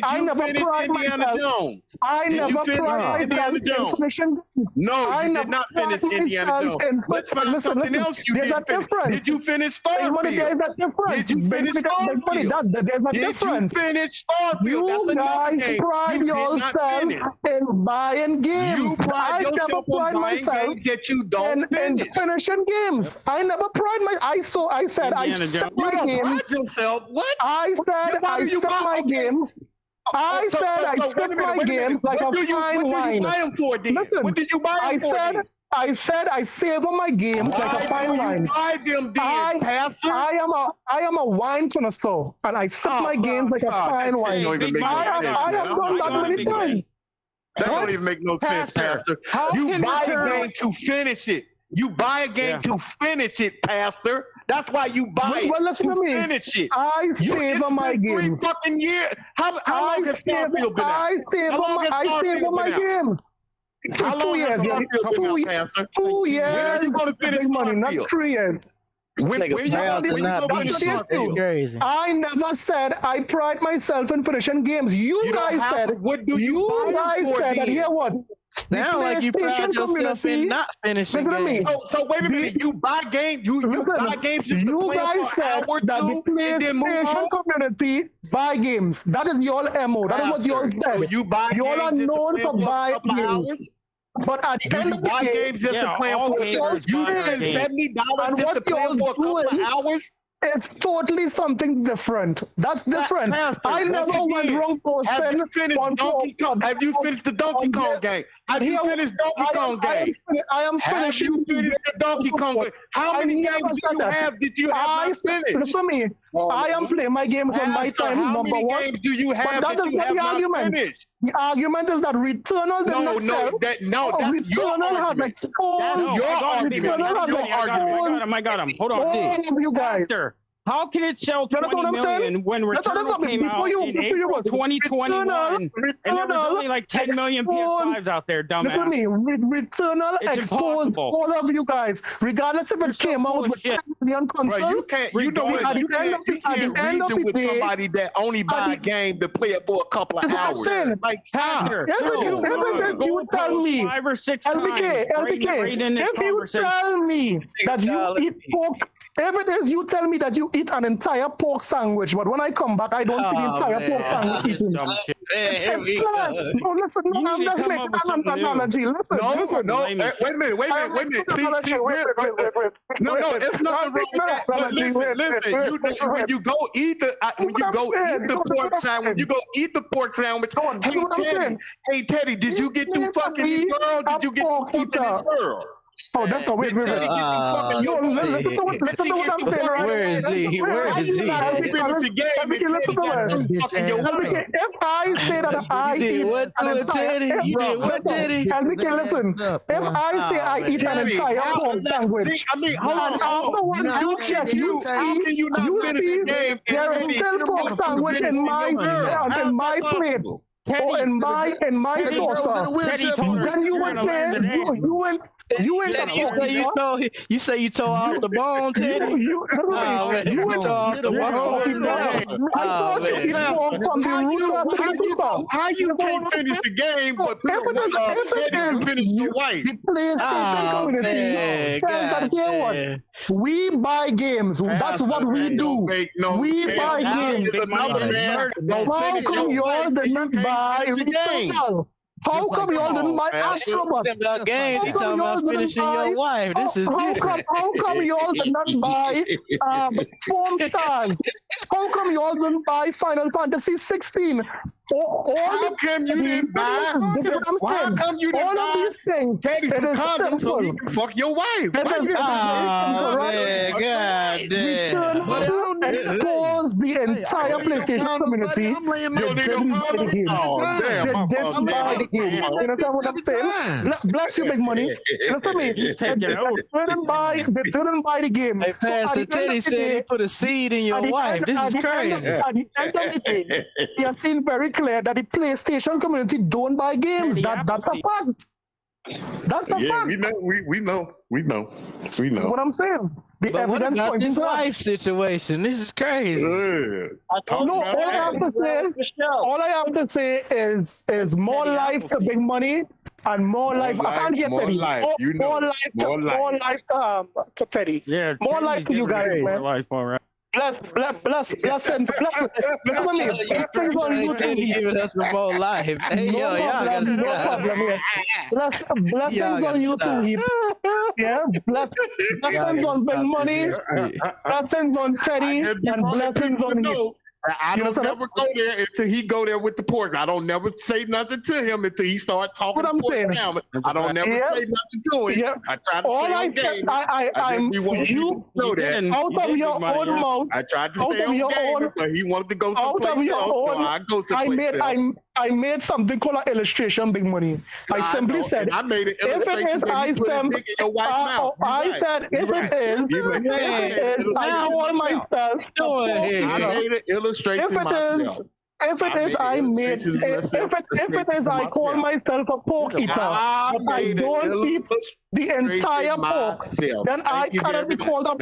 I never finish pride Indiana myself. Jones? I never pride myself in finishing games. No, you did not finish Indiana Jones. Let's find something else you didn't finish. Did you finish Starfield? Did you finish Starfield? There's a difference. Did you finish Starfield? You guys pride yourself in buying games. You pride yourself on buying games that you don't finish. In finishing games. I never pride myself. I said I set my games. Yourself. What? I said I set my games. I said I set my games like a fine wine. Listen, what did you buy them for? I said I savor my games like a fine wine. Buy them, Pastor? I am a wine connoisseur, and I set my games like a fine wine. I have done that many times. That don't even make no sense, Pastor. You buy a game to finish it. You buy a game to finish it, Pastor. That's why you buy it to finish it. I save on my games. 3 fucking years. How long has Starfield been out? I save on my games. How long has Starfield been out, Pastor? 2 years. When are you going to finish money, not Starfield? 3 years. When you crazy. I never said I pride myself in finishing games. You guys said. What do you guys said that? Hear what? Sound like you pride yourself in not finishing games. So wait a minute. You buy games. You buy games just to play for an hour or two and then move on? Community buy games. That is your MO. That is what you all said. So you buy you all are games known for buying games. But at the end of the day, games just to play them for you spend $70 just to play them for a couple of hours? It's totally something different. That's different. I never went wrong person. Have you finished the Donkey Kong game? Have you finished Donkey Kong game? I am finishing. Have you finished the Donkey Kong game? How many games do you have that you have not finished? For me, I am playing my games on my time. How many games do you have that you have not finished? The argument is that Returnal did not sell. That's your argument. That's your argument. I got him. Hold on, all of you guys. How can it sell 20 million when Returnal came out in April 2021 and there was only like 10 million PS5s out there, dumbass? Listen to me, Returnal exposed all of you guys, regardless if it came out with 10 million consoles. Bro, you can't reason with somebody that only buy a game to play it for a couple of hours. Like, stop. You tell me, 5 or 6 times. LBK, if you tell me that you eat pork, if it is you tell me that you eat an entire pork sandwich, but when I come back, I don't see the entire pork sandwich eaten. No, listen, I'm just making an analogy. Listen. No. Wait a minute. No, it's nothing wrong with that. But listen. When you go eat the pork sandwich, hey Teddy, did you get through fucking this girl? Did you get through fucking this girl? Oh, that's a wait. Listen to what I'm saying, right? Where is he? If I say that I eat what to it, Teddy? You did what, Teddy? Listen, if I say I eat an entire pork sandwich, and afterwards you see there is still pork sandwich in my plate. Or in my saucer, then you would say you say you tore off the bone, Teddy. You tore off the bone. How you can't finish the game, but Teddy finish the wife? The PlayStation community says that we buy games. That's what we do. We buy games. Another man. How come y'all did not buy Returnal? How come y'all didn't buy Astrobot? Games, you talking about finishing your wife. This is different. How come y'all did not buy Foam Stars? How come y'all didn't buy Final Fantasy 16? How come you didn't buy? How come you didn't buy? These things. Teddy some condoms so he can fuck your wife. God damn. Expose the entire PlayStation community. They didn't buy the game. They didn't buy the game. You understand what I'm saying? Bless you, big money. Listen to me. They didn't buy the game. Hey, Pastor Teddy said he put a seed in your wife. This is crazy. At the end of the day, he has seen very clear that the PlayStation community don't buy games. That's a fact. That's a fact. We know. What I'm saying. The but what evidence about this wife situation? This is crazy. All I have to say is more life to big money and more life. I can't hear Teddy. More life to Teddy. Yeah, more life to you guys, man. Life, all right. Blessings on you too. Giving us some more life. Hey, y'all gotta stop. Blessings on you too. Yeah, blessings on big money, blessings on Teddy, and blessings on you. I don't never go there until he go there with the pork. I don't never say nothing to him until he start talking to pork salmon. I don't never say nothing to him. I try to stay on game. Out of your own mouth. I tried to stay on game, but he wanted to go someplace else, so I go someplace else. I made something called an illustration, big money. I simply said, I made it. if it is, I said, if it is, I call myself. I made an illustration myself. If it is, I made. If it is, I call myself a pork eater. But I don't eat the entire pork. Then I cannot be called a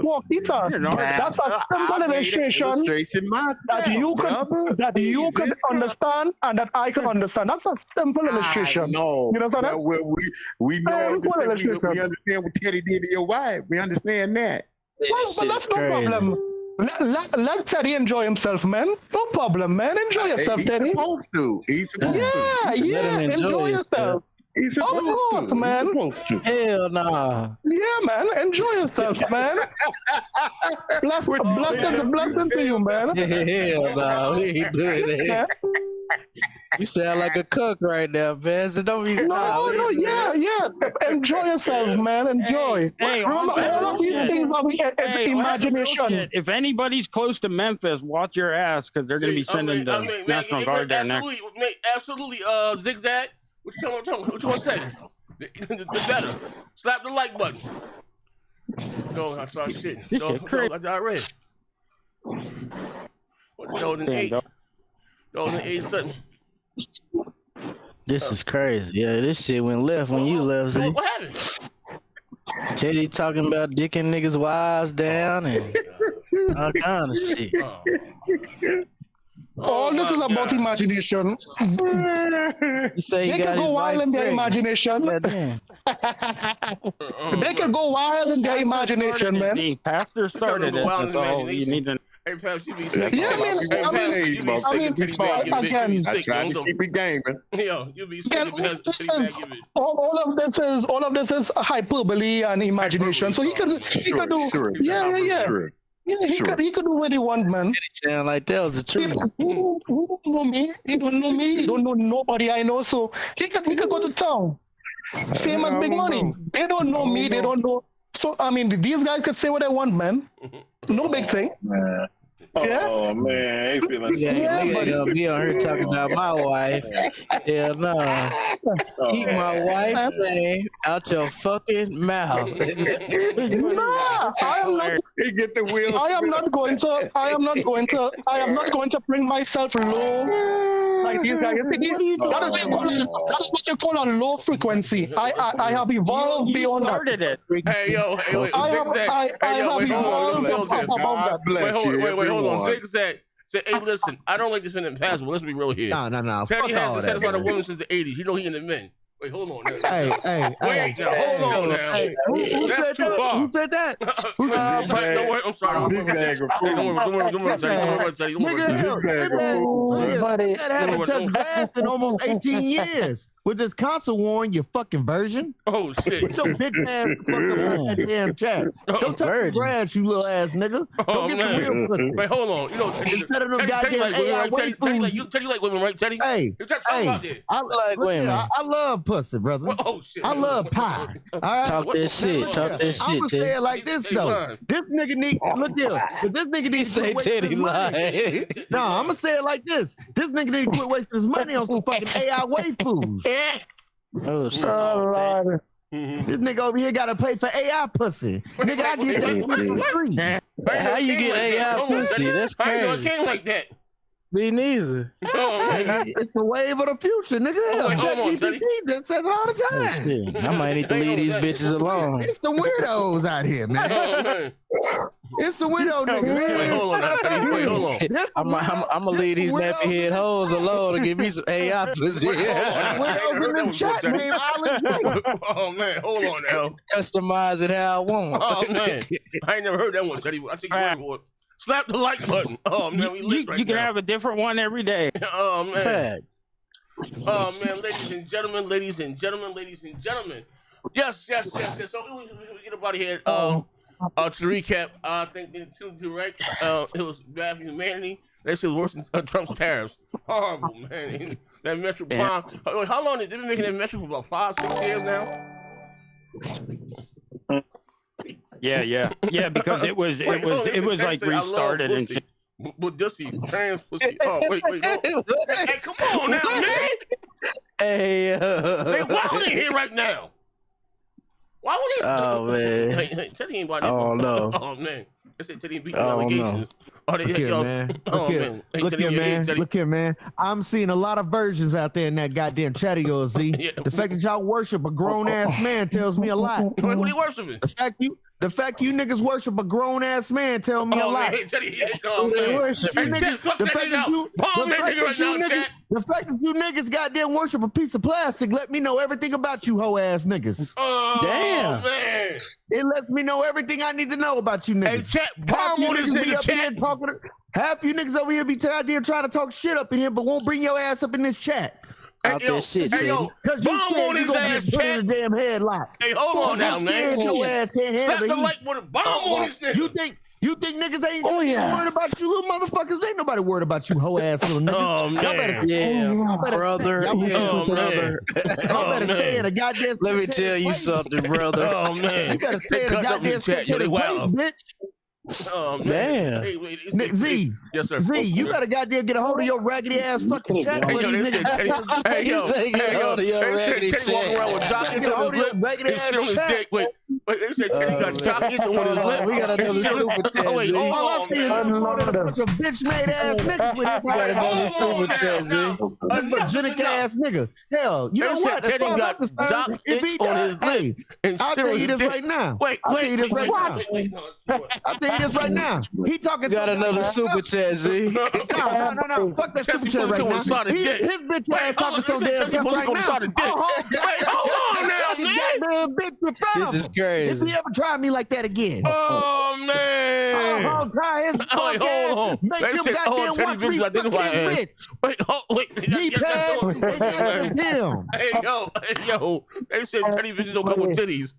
pork eater. That's a simple illustration that you could understand and that I can understand. That's a simple illustration. No, you know what I'm saying? We know. We understand what Teddy did to your wife. We understand that. Well, that's no problem. Let Teddy enjoy himself, man. No problem, man. Enjoy yourself, Teddy. He's supposed to. Yeah, enjoy yourself. He's supposed to, man. He's supposed to. Hell nah. Yeah, man. Enjoy yourself, man. Blessing to you, man. Hell nah. We ain't doing that. You sound like a cook right now, man. So don't be. Yeah. Enjoy yourself, man. Enjoy. Remember, all of these things are the imagination. If anybody's close to Memphis, watch your ass because they're going to be sending the National Guard there next. Absolutely, Zigzag. What you want to say? The better. Slap the like button. No, I saw shit. I diarrhea. What the 8? No, 8 something. This is crazy. Yeah, this shit went left when you left. What happened? Teddy talking about dicking niggas' wives down and all kind of shit. All this is about imagination. You say they can go wild in their imagination. They can go wild in their imagination, man. The pastor started it. That's all you need to. Hey, Paps, you be sick. Yeah, I mean, again, I tried to keep it gaming. Yo, you be sick. All of this is hyperbole and imagination. So he could do. Yeah. Yeah, he could do what he want, man. It sound like that was the truth. He don't know me. He don't know me. He don't know nobody I know. So he could go to town. Same as Big Money. They don't know me. They don't know. So I mean, these guys could say what they want, man. No big thing. Oh man, I ain't feeling so. Be on here talking about my wife. Hell no. Keep my wife's name out your fucking mouth. I am not. He get the wheel. I am not going to bring myself low like these guys. That is what you call a low frequency. I have evolved beyond that. Hey yo, I have evolved above that. Wait, hold on. Zigzag. Say, hey, listen, I don't like this in the past, but let's be real here. No. Teddy hasn't satisfied a woman since the 80s. You know he in the men. Wait, hold on. Hey. Hold on now. That's too far. Who said that? Who said that? Don't worry, I'm sorry. Don't worry, Teddy. That hasn't touched grass in almost 18 years. With this console war, you fucking virgin. Oh shit! Put your big ass fucking on that damn chat. Don't touch the grass, you little ass nigga. Don't get some real pussy. Wait, hold on. You know, instead of them goddamn AI white foods. Teddy like women, right, Teddy? Hey, I like women. I love pussy, brother. Oh shit! I love pie. All right. Talk this shit, I'm gonna say it like this though. This nigga need look here. This nigga need to say Teddy lie. No, I'm gonna say it like this. This nigga need to quit wasting his money on some fucking AI waifus. Oh, Lord. This nigga over here gotta pay for AI pussy. Nigga, I get that free. How you get AI pussy? That's crazy. I know it came like that. Me neither. It's the wave of the future, nigga. ChatGPT that says all the time. I might need to leave these bitches alone. It's the weirdos out here, man. It's the weirdo nigga. Wait, hold on. I'm gonna leave these nappy head hoes alone and give me some AI pussy. Weirdos in them chat named Island. Oh man, hold on now. Customize it how I want. Oh man, I ain't never heard that one, Teddy. I take your word for it. Slap the like button. Oh man, we lit right now. You can have a different one every day. Oh man. Oh man, ladies and gentlemen. Yes. So we get up out of here. To recap, I think in 2 right. It was bad for humanity. That shit was worse than Trump's tariffs. Horrible, man. That Metroid Prime. How long they've been making that Metro for about 5-6 years now? Yeah, because it was like restarted and. but Dusty, trans pussy. Oh, wait. Hey, come on now, man. Hey, they wild in here right now. Why would he? Oh man. Hey, Teddy ain't about that. Oh no. Oh man. They said Teddy beat allegations. No. Oh, Look here, man. Look here, man. I'm seeing a lot of versions out there in that goddamn chat of yours, Z. Yeah. The fact that y'all worship a grown ass man tells me a lot. Wait, who he worshiping? The fact you niggas worship a grown ass man tell me a lot. Man, Teddy, man. Worship. Hey, Chet, fuck that nigga out. Palm that nigga right now, Chet. The fact that you niggas goddamn worship a piece of plastic let me know everything about you hoe ass niggas. Oh, damn. Man. It lets me know everything I need to know about you niggas. Hey, Chet, palm on this nigga, Chet. Half you niggas over here be out there trying to talk shit up in here, but won't bring your ass up in this chat. Out there shit, hey, yo, bomb on his ass, Chet. In a damn headlock. Hey, hold on now, man. Your ass can't handle Slap the light with a bomb on his nigga. You think niggas ain't worried about you little motherfuckers? Ain't nobody worried about you hoe ass little niggas. Oh, man. Brother. Y'all better stay in a goddamn. Let me tell you something, brother. Oh, man. You better stay in a goddamn place, bitch. Oh, man. Damn. Hey, Z. Yes, sir. Z, you better goddamn get a hold of your raggedy ass fucking chat. Hey, yo, Teddy walking around with jockets on his lip. Raggedy ass chat. Wait, they said Teddy got jockets on his lip. We got another super chat. Oh, wait, hold on. A bunch of bitch made ass niggas with this. We got another super chat, Z. Virginic ass nigga. Hell, you know what? Teddy got jockets on his lip. I'll tell you this right now. I'll tell you this right now. I'll tell you this right now. He talking. Got another super chat, Z. No. Fuck that super chat right now. His bitch ass talking so damn tough right now. Wait, hold on now, man. This is crazy. If he ever try me like that again. Oh, man. I'll try his fuck ass. Make him goddamn watch me fuck his bitch. Wait. Me pass. Him. Hey, yo. They said Teddy bitches don't come with titties.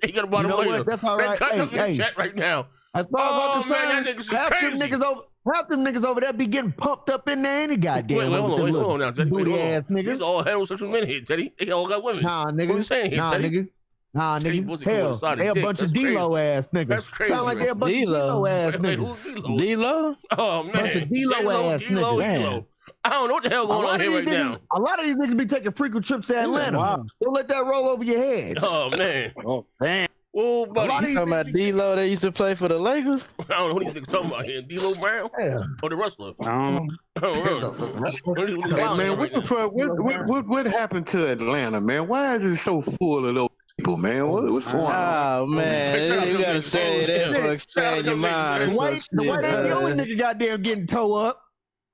They got about them later. That's all right. They cut up in the chat right now. As far as I'm man, concerned, that niggas is crazy. half them niggas over there be getting pumped up in there any goddamn Wait, hold on now, Teddy. Booty ass niggas. These all heterosexual men here, Teddy. They all got women. Nah, nigga. What you saying here, Teddy? Nah, nigga. Hell, they a bunch of D-Lo ass niggas. That's crazy. Sound like they a bunch of D-Lo ass niggas. D-Lo? Oh, man. Bunch of D-Lo ass niggas. I don't know what the hell going on here right now. A lot of these niggas be taking frequent trips to Atlanta. Wow. Don't let that roll over your heads. Oh, man. Oh, damn. Oh, buddy. You talking about D-Lo that used to play for the Lakers? I don't know who these niggas talking about here. D-Lo Brown? Yeah. Or the wrestler? I don't know. Hey, man, what the fuck? What happened to Atlanta, man? Why is it so full of those people, man? What's going on? Oh, man. You gotta say that for expand your mind. The white ain't the only nigga goddamn getting towed up.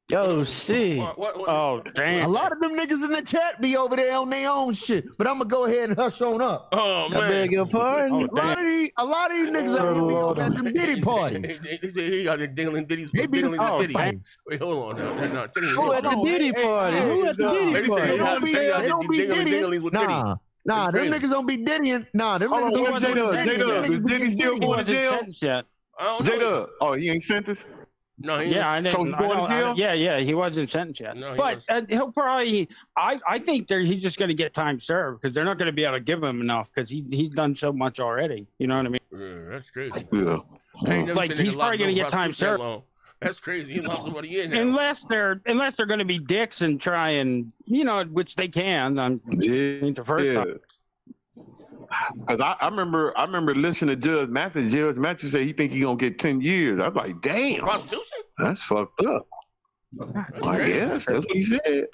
Yo, shit. Oh, damn. A lot of them niggas in the chat be over there on their own shit, but I'm gonna go ahead and hush on up. Oh, man. I beg your pardon? A lot of these niggas out here be over at them Diddy parties. They say he out there dingling Diddy's. They be dingling the Diddy. thanks. Wait, hold on now. Who at the Diddy party? Who at the Diddy party? They don't be Diddying. Nah, them niggas don't be Diddying. Nah, them niggas don't be J-Dub, is Diddy still going to jail? J-Dub, he ain't sentenced? No, he yeah, I didn't. So he's going to jail? Yeah, he wasn't sentenced yet. No, but he'll probably. I think he's just going to get time served because they're not going to be able to give him enough because he's done so much already. You know what I mean? Yeah, that's crazy. Yeah. Like he's probably going to get time served. That's crazy. He locked somebody in now. Unless they're going to be dicks and try and which they can. The first time. Because I remember listening to Judge Matthews. Judge Matthews said he think he gonna get 10 years. I was like, damn, prostitution? That's fucked up. I guess that's what he said.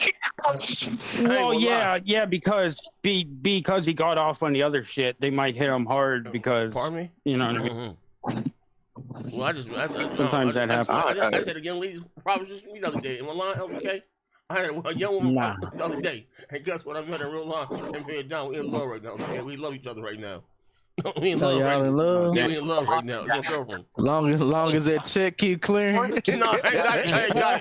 Well, yeah, because he got off on the other shit. They might hit him hard because. Pardon me? You know what I mean? Well, sometimes that happens. I said again, ladies, proposition the other day in my line, LBK. I had a young woman the other day, and guess what? I met her in real life and paid down. We're in love right now. Okay? We love each other right now. We in love right now. Yeah, we in love right now. It's your girlfriend. Long as that check keep clearing. No, I got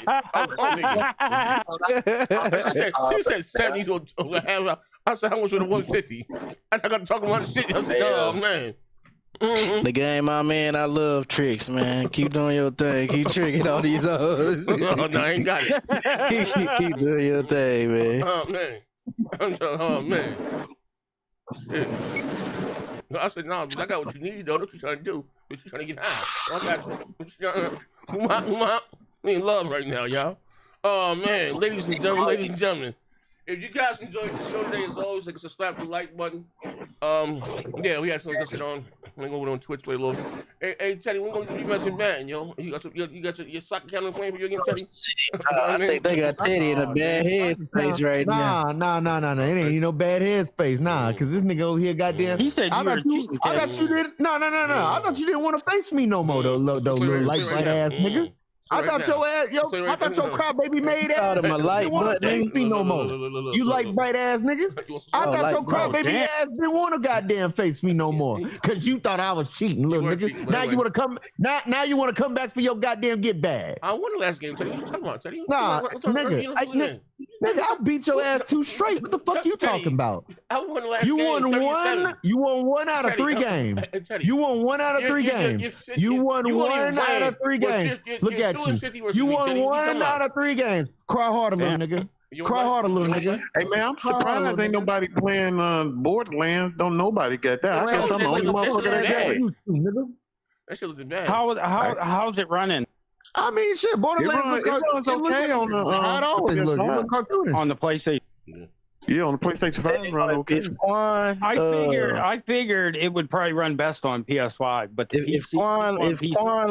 it. She said 70 to have. I said, how much for the 150? I got to talk about shit. I said, oh, man. Mm-hmm. The game, my man, I love tricks, man. Keep doing your thing. Keep tricking all these hoes. No, I ain't got it. keep doing your thing, man. Oh, man. Oh, man. Shit. I said, no, I got what you need, though. That's what you trying to do. What you trying to get high. I got you. We in love right now, y'all. Oh man, ladies and gentlemen, if you guys enjoyed the show today, as always, like to slap the like button. Yeah, we had something to sit on. We're going on Twitch play a little. Hey, Teddy, we're gonna you mention Madden, yo. You got your soccer camera playing for your game, Teddy? I think they got Teddy in a bad headspace right now. Nah. It ain't no bad headspace, nah. Cause this nigga over here, goddamn. He said I thought you didn't. No. I thought you didn't want to face me no more, though, little light bright ass nigga. I thought your ass, I thought your crybaby made ass. You want to face me no more. You like bright ass nigga. I thought your crybaby ass didn't want to goddamn face me no more, cause you thought I was cheating, little nigga. Now you want to come. Now you want to come back for your goddamn get bad. I won the last game, Teddy. What you talking about, Teddy? Nah, nigga. Nigga, I beat your ass 2 straight. What the fuck you talking about? I won the last you game. Won one. You won 1 out of 3 games. You won 1 out of 3 games. You won 1 out of 3 games. Look at you. You won 1 out of 3 games. Cry harder, little nigga. Cry harder, little nigga. Hey man, I'm surprised ain't nobody playing Borderlands. Don't nobody get that. I guess I'm the only motherfucker that got it. That shit looks bad. How's it running? I mean, shit, Borderlands it runs okay on the. How it always looks. On the PlayStation. Yeah, on the PlayStation 5 run okay. I figured it would probably run best on PS5, but if Quan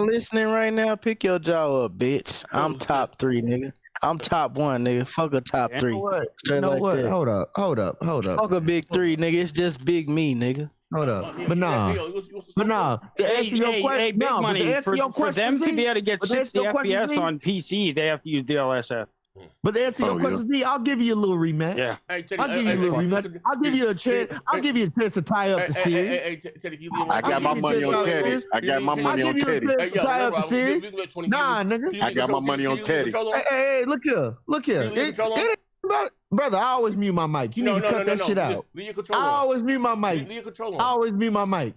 listening right now, pick your jaw up, bitch. I'm top 3, nigga. I'm top 1, nigga. Fuck a top 3. You know what? Hold up. Fuck a big 3, nigga. It's just big me, nigga. Hold up. But nah. To answer your question, for them to be able to get 60 FPS on PC, they have to use DLSS. But to answer your question, D, I'll give you a little rematch. Yeah. I'll give you a little rematch. I'll give you a chance. I'll give you a chance to tie up the series. I got my money on Teddy. I got my money on Teddy. Tie up the series. Nah, nigga. I got my money on Teddy. Hey, look here. It ain't about it. Brother, I always mute my mic. You need to cut that shit out. I always mute my mic. I always mute my mic.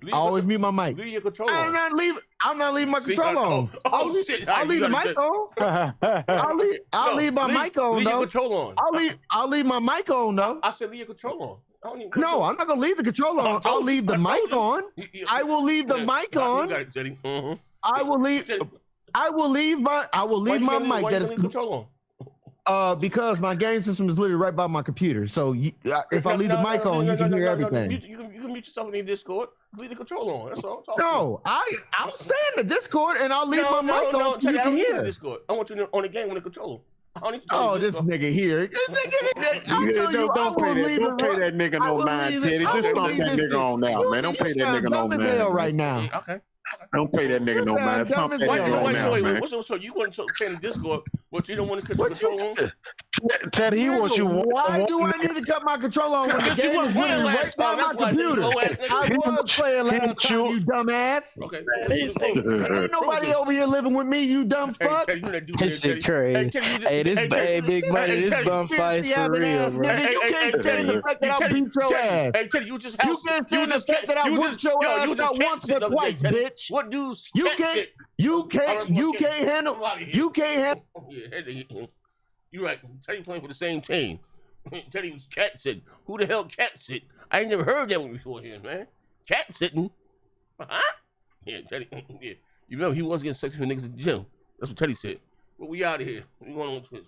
I'm not leaving my control on. I'll leave the mic on. I'll leave my mic on though. I'll leave my mic on though. I said leave your control on. No, I'm not gonna leave the control on. I'll leave the mic on. I will leave the mic on. I will leave my mic. That is control on. Because my game system is literally right by my computer. So if I leave the mic on, you can hear everything. You can mute yourself in the Discord. Leave the control on. That's all. No, I'll stay in the Discord and I'll leave my mic on so you can hear. Discord. I want you on the game with the controller. This nigga here. Don't pay that nigga no mind, Teddy. Just stomp that nigga on now, man. Don't pay that nigga no mind. Right now. Okay. Don't pay that nigga no mind. Stomp that nigga on now, man. So you want to play in the Discord, but you don't want to cut the control on? Teddy, he wants you. Why do I need to cut my control on when the game is running right by my computer? I was playing last time, you dumbass. Okay. Ain't nobody over here living with me, you dumb fuck. This shit crazy. Hey, big money, this bum fights for real, bro. You can't stand the fact that I beat your ass. Hey, Teddy, you can't stand the fact that I whooped your ass not once but twice, bitch. What dudes? You can't handle. You're right. Teddy playing for the same team. Teddy was cat sitting. Who the hell cat sit? I ain't never heard that one before here, man. Cat sitting? Huh? Yeah, Teddy. Yeah. You remember he was getting sex with niggas at the gym. That's what Teddy said. But we out of here. We going on Twitch.